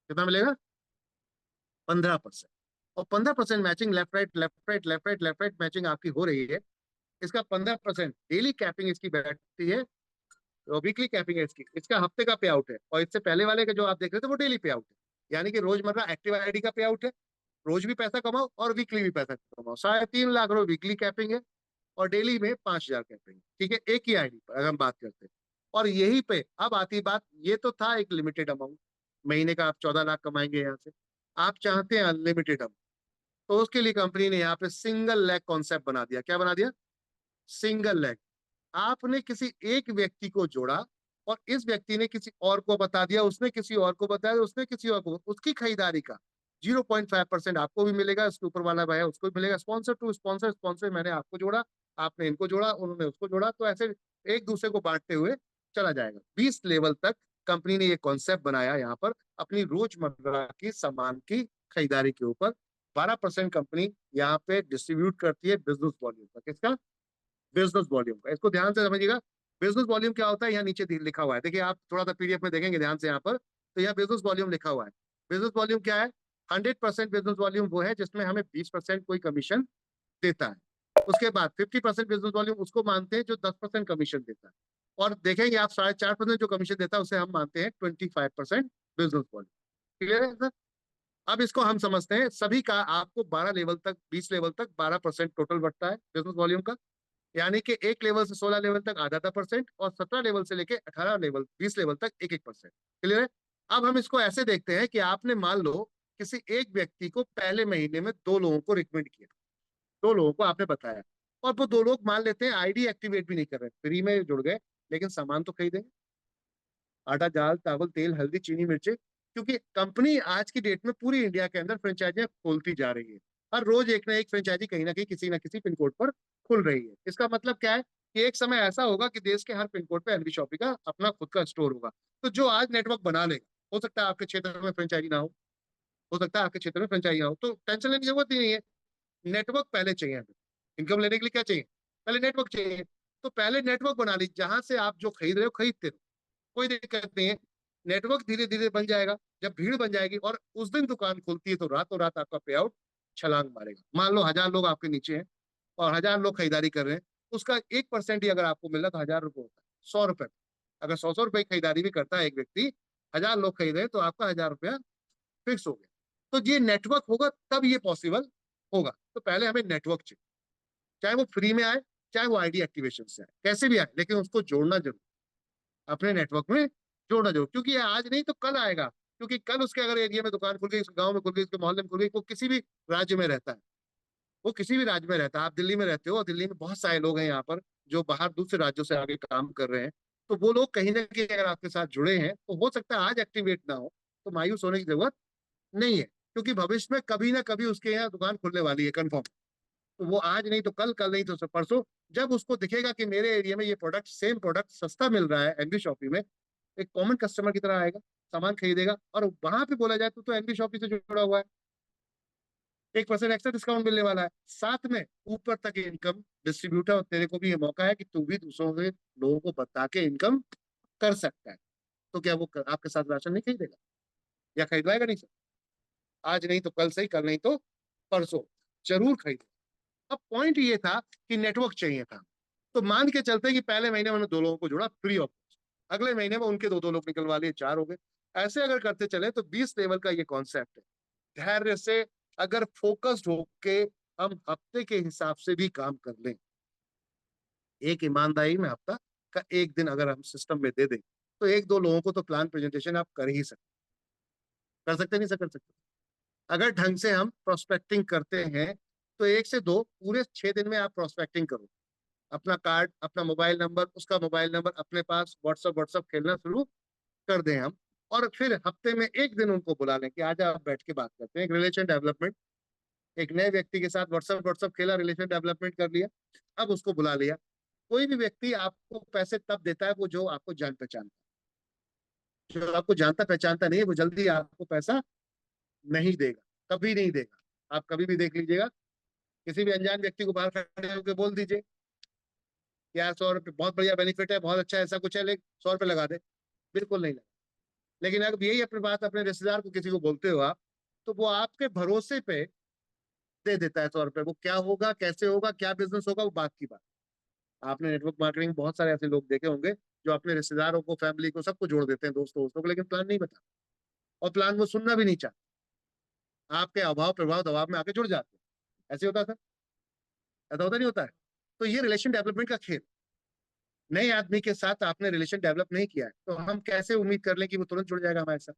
कितना मिलेगा? 15%। और 15% matching, left right left right left right left right matching आपकी हो रही है। इसका 15% डेली कैपिंग इसकी बैठती है, तो वीकली कैपिंग है इसकी, इसका हफ्ते का पे आउट है। और इससे पहले वाले का जो आप देख रहे थे वो डेली पे आउट है, यानी कि रोजमर्रा एक्टिव आईडी का पे आउट है। रोज भी पैसा कमाओ और वीकली भी पैसा कमाओ। 3.5 लाख वीकली कैपिंग है और डेली में 5,000 कैपिंग। ठीक है, एक ही आईडी पर अगर हम बात करते हैं। और यही पे अब आती बात, ये तो था एक लिमिटेड अमाउंट, महीने का आप 14 लाख कमाएंगे यहाँ से। आप चाहते हैं अनलिमिटेड अमाउंट, तो उसके लिए कंपनी ने यहाँ पे सिंगल लेग कॉन्सेप्ट बना दिया। क्या बना दिया? Single leg. आपने किसी एक व्यक्ति को जोड़ा और इस व्यक्ति ने किसी और को बता दिया, उसने किसी और को बताया, उसने किसी और को, उसकी खरीदारी का 0.5% आपको भी मिलेगा, उसके ऊपर वाला भाई है उसको भी मिलेगा। स्पॉन्सर टू स्पॉन्सर, स्पॉन्सर मैंने आपको जोड़ा, आपने इनको जोड़ा, उन्होंने उसको जोड़ा, तो ऐसे एक दूसरे को बांटते हुए चला जाएगा। 20 लेवल तक कंपनी ने ये कॉन्सेप्ट बनाया यहाँ पर अपनी रोजमर्रा की सामान की खरीदारी के ऊपर। 12% कंपनी यहाँ पे डिस्ट्रीब्यूट करती है बिजनेस वॉल्यूम का। किसका? बिजनेस वॉल्यूम का। इसको ध्यान से समझिएगा। बिजनेस वॉल्यूम क्या होता है, यहाँ नीचे लिखा हुआ है, देखिए आप थोड़ा सा पीडीएफ में देखेंगे ध्यान से यहाँ पर, तो यहाँ बिजनेस वॉल्यूम लिखा हुआ है। बिजनेस वॉल्यूम क्या है? 100% बिजनेस वॉल्यूम वो है जिसमें हमें 20% कोई कमीशन देता है। उसके बाद 50% बिजनेस वॉल्यूम उसको मानते हैं जो 10% कमीशन देता है। और देखेंगे आप 4.5% जो कमीशन देता है उसे हम मानते हैं 25% बिजनेस वॉल्यूम। क्लियर है सर? अब इसको हम समझते हैं सभी का, आपको 12 लेवल तक, 20 लेवल तक 12% टोटल बढ़ता है बिजनेस वॉल्यूम का। यानी कि 1 लेवल से 16 लेवल तक आधा 10% और 17 लेवल से लेके 18 लेवल 20 लेवल तक 1-1%। क्लियर है? अब हम इसको ऐसे देखते हैं कि आपने मान लो किसी एक व्यक्ति को पहले महीने में 2 लोगों को रिकमेंड किया, 2 लोगों को आपने बताया, और वो 2 लोग मान लेते हैं आईडी एक्टिवेट भी नहीं कर रहे, फ्री में जुड़ गए, लेकिन सामान तो खरीदेंगे। आटा, दाल, चावल, तेल, हल्दी, चीनी, मिर्ची, क्योंकि कंपनी आज की डेट में पूरी इंडिया के अंदर फ्रेंचाइजियां खोलती जा रही है। हर रोज एक ना एक फ्रेंचाइजी कहीं ना कहीं किसी ना किसी पिन कोड पर खुल रही है। इसका मतलब क्या है कि एक समय ऐसा होगा कि देश के हर पिन कोड पे एनबी शॉपी का अपना खुद का स्टोर होगा। तो जो आज नेटवर्क बना लेगा, हो सकता है आपके क्षेत्र में फ्रेंचाइजी ना हो सकता है आपके क्षेत्र में फ्रेंचाइजी ना हो, तो टेंशन लेने की जरूरत ही नहीं है। नेटवर्क पहले चाहिए हमें। इनकम लेने के लिए क्या चाहिए? पहले नेटवर्क चाहिए। तो पहले नेटवर्क बना लीजिए, जहां से आप जो खरीद रहे हो खरीदते रहो, कोई दिक्कत नहीं है। नेटवर्क धीरे धीरे बन जाएगा। जब भीड़ बन जाएगी और उस दिन दुकान खुलती है, तो रातों रात आपका पे आउट छलांग मारेगा। मान लो 1,000 लोग आपके नीचे हैं और 1,000 लोग खरीदारी कर रहे हैं, उसका 1% ही अगर आपको मिल रहा तो 1,000 रुपये होता है, 100 रुपए। अगर 100 100 रुपए की खरीदारी भी करता है एक व्यक्ति, 1,000 लोग खरीद रहे हैं, तो आपका 1,000 रुपया फिक्स हो गया। तो ये नेटवर्क होगा तब ये पॉसिबल होगा। तो पहले हमें नेटवर्क चाहिए, चाहे वो फ्री में आए, चाहे वो आईडी एक्टिवेशन से आए, कैसे भी आए, लेकिन उसको जोड़ना जरूर, अपने नेटवर्क में जोड़ना जरूर, क्योंकि ये आज नहीं तो कल आएगा। क्योंकि कल उसके अगर एरिया में दुकान खुल गई, उसके गांव में खुल गई, उसके मोहल्ले में खुल गई, वो किसी भी राज्य में रहता है, वो किसी भी राज्य में रहता है। आप दिल्ली में रहते हो और दिल्ली में बहुत सारे लोग हैं यहाँ पर जो बाहर दूसरे राज्यों से आगे काम कर रहे हैं। तो वो लोग कहीं ना कहीं अगर आपके साथ जुड़े हैं, तो हो सकता है आज एक्टिवेट ना हो, तो मायूस होने की जरूरत नहीं है, क्योंकि भविष्य में कभी ना कभी उसके यहाँ दुकान खुलने वाली है कंफर्म। तो वो आज नहीं तो कल, कल नहीं तो परसों, जब उसको दिखेगा कि मेरे एरिया में ये प्रोडक्ट, सेम प्रोडक्ट सस्ता मिल रहा है एनबी शॉपी में, एक कॉमन कस्टमर की तरह आएगा, सामान खरीदेगा, और वहां पे बोला जाए तो एनबी शॉपी से जुड़ा हुआ है, 1% एक्स्ट्रा डिस्काउंट मिलने वाला है। साथ में ऊपर तक इनकम डिस्ट्रीब्यूटर, और तेरे को भी ये मौका है कि तू भी दूसरों के लोगों को बता के इनकम कर सकता है। तो क्या वो आपके साथ राशन नहीं खरीदेगा या खरीदवाएगा नहीं सर? आज नहीं तो कल सही, कल नहीं तो परसों जरूर खरीदेगा। अब पॉइंट ये था कि नेटवर्क चाहिए था। तो मान के चलते कि पहले महीने मैंने 2 लोगों को जोड़ा फ्री ऑफ, अगले महीने में उनके 2 2 लोग निकलवा लिए, 4 हो गए। ऐसे अगर करते चले तो 20 लेवल का ये कॉन्सेप्ट है। धैर्य से, अगर फोकस्ड होके हम हफ्ते के हिसाब से भी काम कर लें, एक ईमानदारी में हफ्ता का एक दिन अगर हम सिस्टम में दे दें, तो 1 2 लोगों को तो प्लान प्रेजेंटेशन आप कर ही सकते। कर सकते नहीं सर? कर सकते। अगर ढंग से हम प्रोस्पेक्टिंग करते हैं, तो 1 से 2 पूरे 6 दिन में आप प्रोस्पेक्टिंग करो। अपना कार्ड, अपना मोबाइल नंबर, उसका मोबाइल नंबर अपने पास, व्हाट्सअप व्हाट्सअप खेलना शुरू कर दें हम। और फिर हफ्ते में एक दिन उनको बुला लें कि आज आप बैठ के बात करते हैं, एक रिलेशन डेवलपमेंट। एक नए व्यक्ति के साथ व्हाट्सअप व्हाट्सअप खेला, रिलेशन डेवलपमेंट कर लिया, अब उसको बुला लिया। कोई भी व्यक्ति आपको पैसे तब देता है वो जो आपको जान पहचानता है। जो आपको जानता पहचानता नहीं है, वो जल्दी आपको पैसा नहीं देगा, कभी नहीं देगा। आप कभी भी देख लीजिएगा, किसी भी अनजान व्यक्ति को बाहर खड़े होकर बोल दीजिए, यार 100 रुपये बहुत बढ़िया बेनिफिट है, बहुत अच्छा ऐसा कुछ है, लेकिन 100 रुपये लगा दे, बिल्कुल नहीं लगा। लेकिन अगर यही अपनी बात अपने रिश्तेदार को किसी को बोलते हो आप, तो वो आपके भरोसे पे दे देता है 100 रुपये। वो क्या होगा, कैसे होगा, क्या बिजनेस होगा, वो बात की बात। आपने नेटवर्क मार्केटिंग में बहुत सारे ऐसे लोग देखे होंगे जो अपने रिश्तेदारों को, फैमिली को, सबको जोड़ देते हैं, दोस्तों दोस्तों को, लेकिन प्लान नहीं बता, और प्लान वो सुनना भी नहीं चाहते। आपके अभाव प्रभाव दबाव में आके जुड़ जाते हैं। ऐसे होता था? ऐसा होता नहीं होता है? तो ये रिलेशन डेवलपमेंट का खेल। नए आदमी के साथ आपने रिलेशन डेवलप नहीं किया है, तो हम कैसे उम्मीद कर लें कि वो तुरंत जुड़ जाएगा हमारे साथ?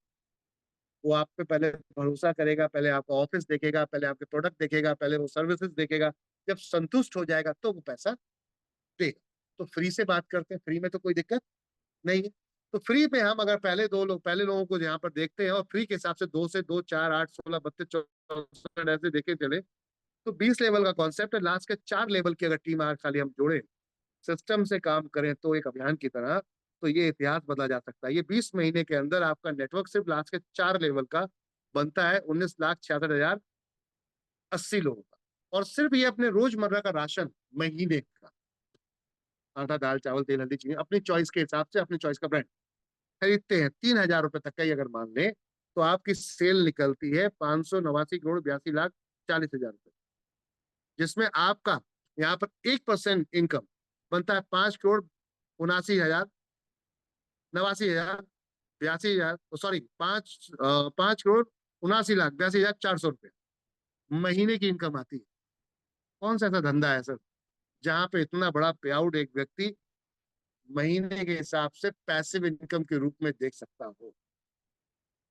वो आप पे पहले भरोसा करेगा, पहले आपका ऑफिस देखेगा, पहले आपके प्रोडक्ट देखेगा, पहले वो सर्विसेज देखेगा। जब संतुष्ट हो जाएगा तो वो पैसा देगा। तो फ्री से बात करते हैं, फ्री में तो कोई दिक्कत नहीं है। तो फ्री में हम अगर पहले लोगों को यहाँ पर देखते हैं, और फ्री के हिसाब से 2 से 2, 4, 8, 16, 32, 64 ऐसे देखे चले, तो 20 लेवल का कॉन्सेप्ट है। लास्ट के 4 लेवल की अगर टीम आज खाली हम जोड़े, सिस्टम से काम करें, तो एक अभियान की तरह, तो ये इतिहास बदला जा सकता है। ये 20 महीने के अंदर आपका नेटवर्क सिर्फ लास्ट के 4 लेवल का बनता है 19,66,080 लोगों का। और सिर्फ ये अपने रोजमर्रा का राशन महीने का, आटा, दाल, चावल, तेल, हल्दी, चीनी, अपनी चॉइस के हिसाब से, अपनी चॉइस का ब्रांड खरीदते हैं। 3,000 रुपए तक का ही अगर मान लें, तो आपकी सेल निकलती है 589 करोड़ 82 लाख 40 हजार रुपए, जिसमें आपका यहाँ पर 1% इनकम बनता है 5 करोड़ 89 हजार 89 हजार 82 हजार, सॉरी 5 करोड़ 79 लाख 82 हजार 400 रुपये महीने की इनकम आती है। कौन सा ऐसा धंधा है सर जहां पे इतना बड़ा पे आउट एक व्यक्ति महीने के हिसाब से पैसिव इनकम के रूप में देख सकता हो?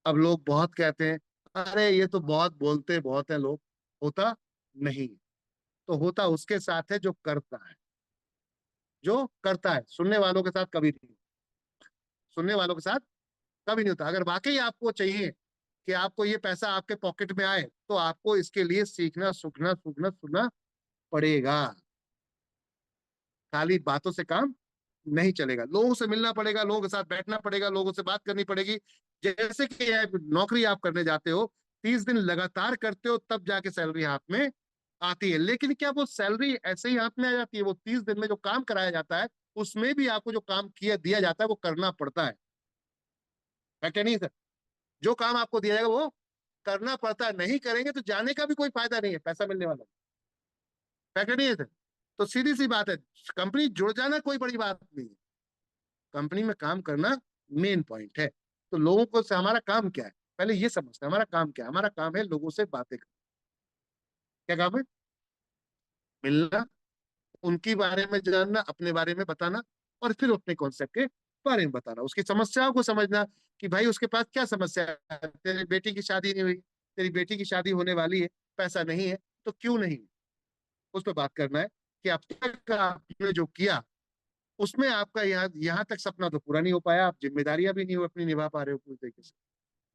अब लोग बहुत कहते हैं, अरे ये तो बहुत बोलते बहुत है लोग, होता नहीं। तो होता उसके साथ है जो करता है, जो करता है, सुनने वालों के साथ कभी नहीं। सुनने वालों के साथ कभी नहीं होता। अगर वाकई आपको चाहिए कि आपको ये पैसा आपके पॉकेट में आए, तो आपको इसके लिए सीखना, सूखना, सूखना, सुनना पड़ेगा। खाली बातों से काम नहीं चलेगा। लोगों से मिलना पड़ेगा, लोगों के साथ बैठना पड़ेगा, लोगों से बात करनी पड़ेगी। जैसे कि नौकरी आप करने जाते हो, 30 दिन लगातार करते हो, तब जाके सैलरी हाथ में आती है। लेकिन क्या वो सैलरी ऐसे ही हाथ में आ जाती है? वो 30 दिन में जो काम कराया जाता है, उसमें भी आपको जो काम किया दिया जाता है वो करना पड़ता है क्या नहीं सर? जो काम आपको दिया जाएगा वो करना पड़ता है। नहीं करेंगे तो जाने का भी कोई फायदा नहीं है, पैसा मिलने वाला है क्या नहीं है सर? तो सीधी सी बात है, कंपनी जुड़ जाना कोई बड़ी बात नहीं है, कंपनी में काम करना मेन पॉइंट है। तो लोगों को से हमारा काम क्या है, पहले ये समझते हैं हमारा काम क्या है। हमारा काम है लोगों से बातें करना। क्या काम है? मिलना, उनके बारे में जानना, अपने बारे में बताना, और फिर अपने कॉन्सेप्ट के बारे में बताना, उसकी समस्याओं को समझना कि भाई उसके पास क्या समस्या है। तेरी बेटी की शादी नहीं हुई, तेरी बेटी की शादी होने वाली है, पैसा नहीं है, तो क्यों नहीं? उस पर बात करना है कि अब तक आपने जो किया उसमें आपका यहाँ यहाँ तक सपना तो पूरा नहीं हो पाया, आप जिम्मेदारियां भी नहीं हो अपनी निभा पा रहे हो पूरी तरीके से।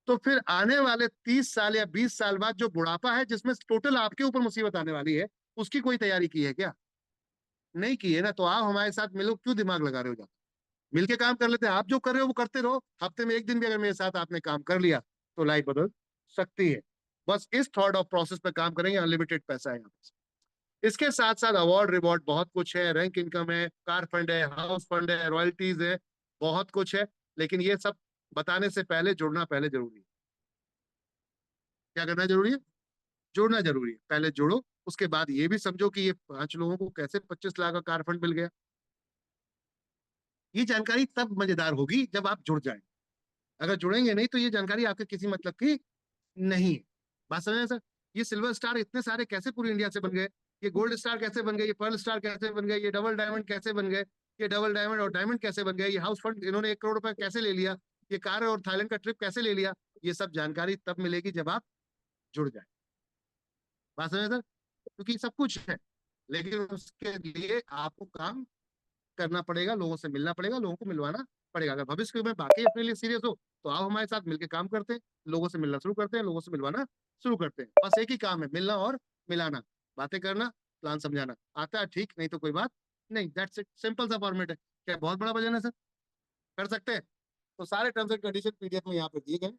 तो फिर आने वाले 30 साल या 20 साल बाद जो बुढ़ापा है, जिसमें टोटल आपके ऊपर मुसीबत आने वाली है, उसकी कोई तैयारी की है क्या? नहीं की है ना? तो आप हमारे साथ मिलो, क्यों दिमाग लगा रहे हो? जाओ मिलके काम कर लेते हैं। आप जो कर रहे हो वो करते रहो, हफ्ते में एक दिन भी अगर मेरे साथ आपने काम कर लिया तो लाइफ बदल सकती है। बस इस थॉट ऑफ प्रोसेस पे काम करेंगे, अनलिमिटेड पैसा है यहाँ पे। इसके साथ साथ अवार्ड रिवॉर्ड बहुत कुछ है, रैंक इनकम है, कार फंड है, हाउस फंड है, रॉयल्टीज है, बहुत कुछ है। लेकिन ये सब बताने से पहले जुड़ना पहले जरूरी है। क्या करना जरूरी है? जुड़ना जरूरी है। पहले जुड़ो, उसके बाद ये भी समझो कि ये 5 लोगों को कैसे 25 लाख का कार फंड मिल गया। ये जानकारी तब मजेदार होगी जब आप जुड़ जाए। अगर जुड़ेंगे नहीं तो ये जानकारी आपके किसी मतलब की नहीं है। बात समझ रहे हैं सर? ये सिल्वर स्टार इतने सारे कैसे पूरी इंडिया से बन गए? ये गोल्ड स्टार कैसे बन गए? ये पर्ल स्टार कैसे बन गए? ये डबल डायमंड कैसे बन गए? ये डबल डायमंड और डायमंड कैसे बन गए? ये हाउस फंड इन्होंने 1 करोड़ रुपए कैसे ले लिया? ये कार और थाईलैंड का ट्रिप कैसे ले लिया? ये सब जानकारी तब मिलेगी जब आप जुड़ जाए। बात समझ सर? क्योंकि सब कुछ है, लेकिन उसके लिए आपको काम करना पड़ेगा, लोगों से मिलना पड़ेगा, लोगों को मिलवाना पड़ेगा। अगर भविष्य में बाकी अपने लिए सीरियस हो तो आप हमारे साथ मिलकर काम करते हैं, लोगों से मिलना शुरू करते हैं, लोगों से मिलवाना शुरू करते हैं। बस एक ही काम है, मिलना और मिलाना, बातें करना, प्लान समझाना। आता है ठीक, नहीं तो कोई बात नहीं। दैट्स इट, सिंपल सा फॉर्मेट है। क्या बहुत बड़ा वजन है सर? कर सकते हैं। तो सारे टर्म्स एंड कंडीशन पीडीएफ में यहाँ पे दिए गए,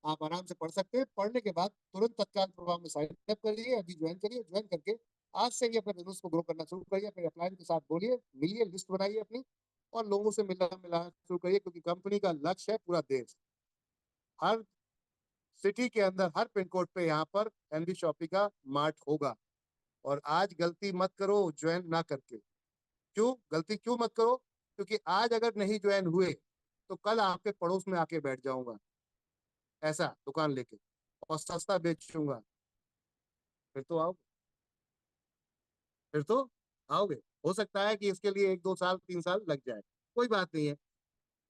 आप आराम से पढ़ सकते हैं। पढ़ने के बाद तुरंत तत्काल प्रभाव में साइन अप करिए, अभी ज्वाइन करिए। ज्वाइन करके आज से ही अपने बिजनेस को ग्रो करना शुरू करिए। अपने अपलाइन के साथ बोलिए, मिलिए, लिस्ट बनाइए अपनी, और लोगों से मिलना मिलाना शुरू करिए। क्योंकि कंपनी का लक्ष्य है पूरा देश, हर सिटी के अंदर, हर पिन कोड पे यहाँ पर एनबी शॉपी का मार्ट होगा। और आज गलती मत करो ज्वाइन ना करके। क्यों गलती क्यों मत करो? क्योंकि आज अगर नहीं ज्वाइन हुए तो कल आपके पड़ोस में आके बैठ जाऊंगा ऐसा दुकान लेके, और सस्ता बेचूंगा। फिर तो आओ, फिर तो आओगे। हो सकता है कि इसके लिए 1 2 साल 3 साल लग जाए, कोई बात नहीं है।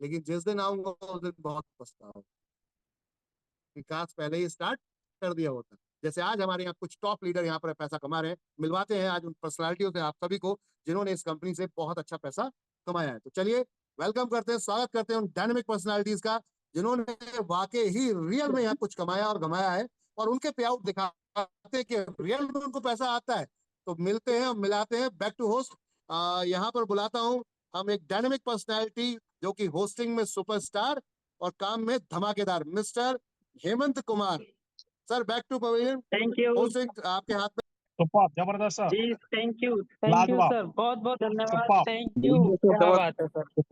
लेकिन जिस दिन आऊंगा उस दिन बहुत पछताओ कि काश पहले ही स्टार्ट कर दिया होता। जैसे आज हमारे यहाँ कुछ टॉप लीडर यहाँ पर पैसा कमा रहे हैं, मिलवाते हैं आज उन पर्सनालिटियों से आप सभी को जिन्होंने इस कंपनी से बहुत अच्छा पैसा कमाया है। तो चलिए वेलकम करते हैं, स्वागत करते हैं उन डायनेमिक पर्सनालिटीज का जिन्होंने वाकई ही रियल में यहाँ कुछ कमाया और गमाया है, और उनके पे आउट दिखाते हैं कि रियल में उनको पैसा आता है। तो मिलते हैं और मिलाते हैं। बैक टू होस्ट, यहाँ पर बुलाता हूँ हम एक डायनेमिक पर्सनैलिटी जो कि होस्टिंग में सुपरस्टार और काम में धमाकेदार, mister Hemant Kumar. Sir back to pavilion, thank you hosting आपके हाथ में। सुपर जबरदस्त सर। जी। थैंक यू लाजवाब। सर, बहुत बहुत धन्यवाद। सुपर। थैंक यू, क्या बात है sir.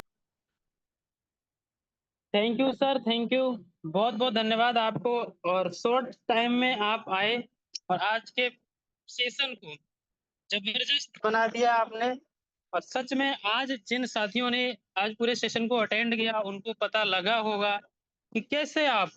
Thank you sir, thank you. बहुत बहुत धन्यवाद आपको। और शॉर्ट टाइम में आप आए और आज के सेशन को जबरदस्त बना दिया आपने। और सच में आज जिन साथियों ने आज पूरे सेशन को अटेंड किया उनको पता लगा होगा कि कैसे आप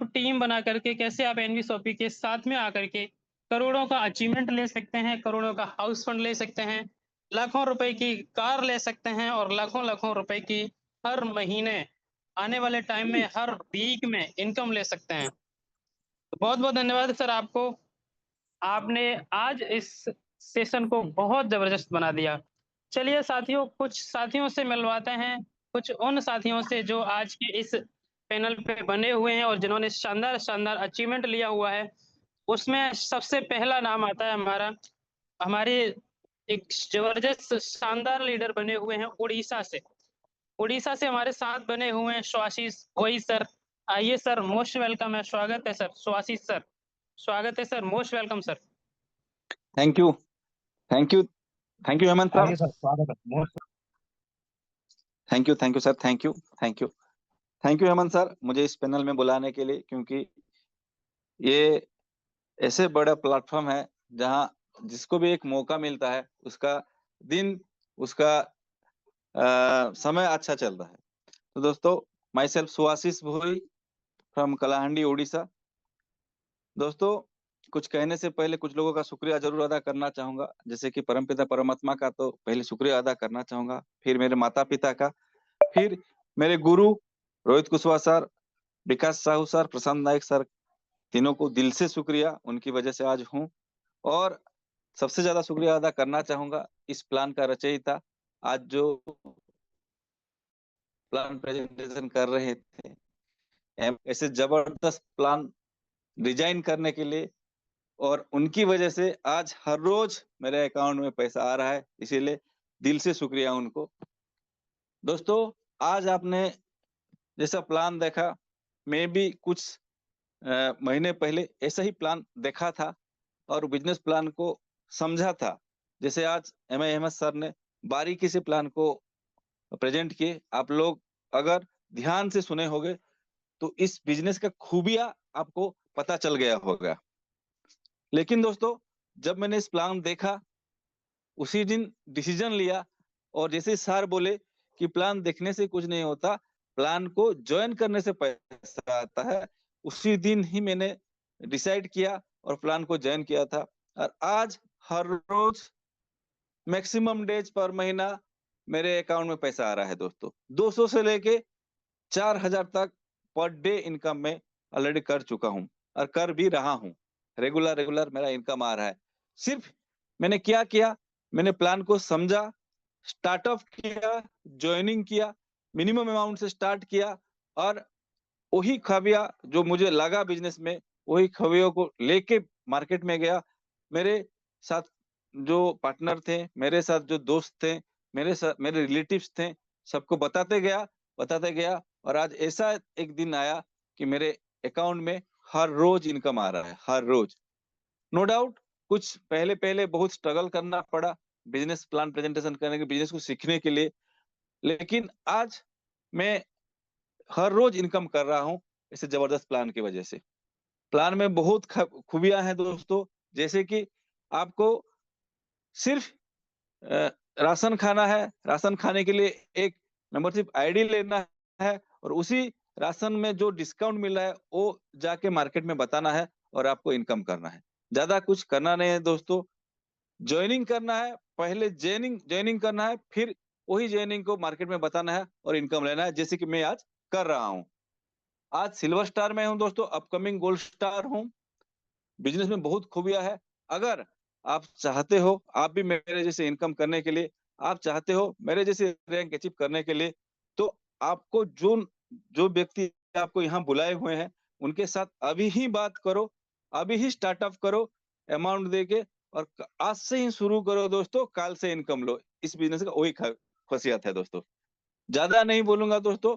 टीम बना करके, कैसे आप एनवी शॉपी के साथ में आकर के करोड़ों का अचीवमेंट ले सकते हैं, करोड़ों का हाउस फंड ले सकते हैं, लाखों रुपए की कार ले सकते हैं, और लाखों लाखों रुपए की हर महीने आने वाले टाइम में, हर वीक में इनकम ले सकते हैं। तो बहुत बहुत धन्यवाद सर आपको। आपने आज इस सेशन को बहुत जबरदस्त बना दिया। चलिए साथियों, कुछ साथियों से मिलवाते हैं कुछ उन साथियों से जो आज के इस पैनल पे बने हुए हैं और जिन्होंने शानदार-शानदार अचीवमेंट लिया हुआ है। उसमें सबसे पहला नाम आता है हमारे एक ज़बरदस्त शानदार लीडर बने हुए हैं उड़ीसा से। उड़ीसा से हमारे साथ बने हुए हैं स्वाशीष भोई सर। आइए सर, मोस्ट वेलकम है, स्वागत है सर, स्वाशीष सर। स्वागत है sir, most welcome sir. Thank you thank you thank you Hemant आइए साहब। सर, स्वागत है। Most thank you sir. Thank you Hemant sir, मुझे इस पैनल में बुलाने के लिए, क्योंकि ये ऐसे बड़ा प्लेटफॉर्म है जहां जिसको भी एक मौका मिलता है उसका दिन, उसका समय अच्छा चलता है। तो दोस्तों, myself Suashish Bhoi from Kalahandi Orissa. दोस्तों, कुछ कहने से पहले कुछ लोगों का शुक्रिया जरूर अदा करना चाहूंगा, जैसे कि परमपिता परमात्मा का तो पहले शुक्रिया अदा करना चाहूंगा, फिर मेरे माता पिता का, फिर मेरे गुरु रोहित कुशवाहा सर, विकास साहू सर, प्रशांत नायक सर, तीनों को दिल से शुक्रिया, उनकी वजह से आज हूँ। और सबसे ज्यादा शुक्रिया अदा करना चाहूंगा इस प्लान का रचयिता, आज जो प्लान प्रेजेंटेशन कर रहे थे, ऐसे जबरदस्त प्लान डिजाइन करने के लिए, और उनकी वजह से आज हर रोज मेरे अकाउंट में पैसा आ रहा है, इसीलिए दिल से शुक्रिया उनको। दोस्तों, आज आपने जैसा प्लान देखा, मैं भी कुछ महीने पहले ऐसा ही प्लान देखा था और बिजनेस प्लान को समझा था, जैसे आज एमआई अहमद सर ने बारीकी से प्लान को प्रेजेंट किए। आप लोग अगर ध्यान से सुने होंगे तो इस बिजनेस का खूबियां आपको पता चल गया होगा। लेकिन दोस्तों, जब मैंने इस प्लान देखा, उसी दिन डिसीजन लिया, और जैसे सर बोले कि प्लान देखने से कुछ नहीं होता, प्लान को ज्वाइन करने से पैसा आता है, उसी दिन ही मैंने डिसाइड किया और प्लान को ज्वाइन किया था। और आज हर रोज मैक्सिमम डेज पर महीना मेरे अकाउंट में पैसा आ रहा है दोस्तों। 200 से लेके 4000 तक पर डे इनकम में ऑलरेडी कर चुका हूं और कर भी रहा हूं। रेगुलर मेरा इनकम आ रहा है। सिर्फ मैंने क्या किया, मैंने प्लान को समझा, स्टार्टअप किया, ज्वाइनिंग किया, मिनिमम अमाउंट से स्टार्ट किया, और वही खबिया जो मुझे लगा बिजनेस में, वही खबियों को लेके मार्केट में गया। मेरे साथ जो पार्टनर थे, मेरे साथ जो दोस्त थे, मेरे रिलेटिव्स थे, सबको बताते गया, और आज ऐसा एक दिन आया कि मेरे अकाउंट में हर रोज इनकम आ रहा है, हर रोज। नो डाउट कुछ पहले बहुत स्ट्रगल करना पड़ा बिजनेस प्लान प्रेजेंटेशन करने के, बिजनेस को सीखने के लिए, लेकिन आज मैं हर रोज इनकम कर रहा हूं इस जबरदस्त प्लान की वजह से। प्लान में बहुत खूबियां हैं दोस्तों, जैसे कि आपको सिर्फ राशन खाना है, राशन खाने के लिए एक मेंबरशिप आईडी लेना है, और उसी राशन में जो डिस्काउंट मिल रहा है वो जाके मार्केट में बताना है, और आपको इनकम करना है। ज्यादा कुछ करना नहीं है दोस्तों, ज्वाइनिंग करना है, पहले ज्वाइनिंग करना है, फिर वही ज्वाइनिंग को मार्केट में बताना है और इनकम लेना है, जैसे कि मैं आज कर रहा हूँ। आज सिल्वर स्टार में हूँ दोस्तों, अपकमिंग गोल्ड स्टार हूँ। बिजनेस में बहुत खूबियां है। अगर आप चाहते हो, आप भी मेरे जैसे इनकम करने के लिए, आप चाहते हो मेरे जैसे रैंक अचीव करने के लिए, तो आपको जो जो व्यक्ति आपको यहाँ बुलाए हुए हैं, उनके साथ अभी ही बात करो, अभी ही स्टार्टअप करो, अमाउंट देके, और आज से ही शुरू करो दोस्तों, काल से इनकम लो। इस बिजनेस का वही खासियत है दोस्तों। ज्यादा नहीं बोलूंगा दोस्तों,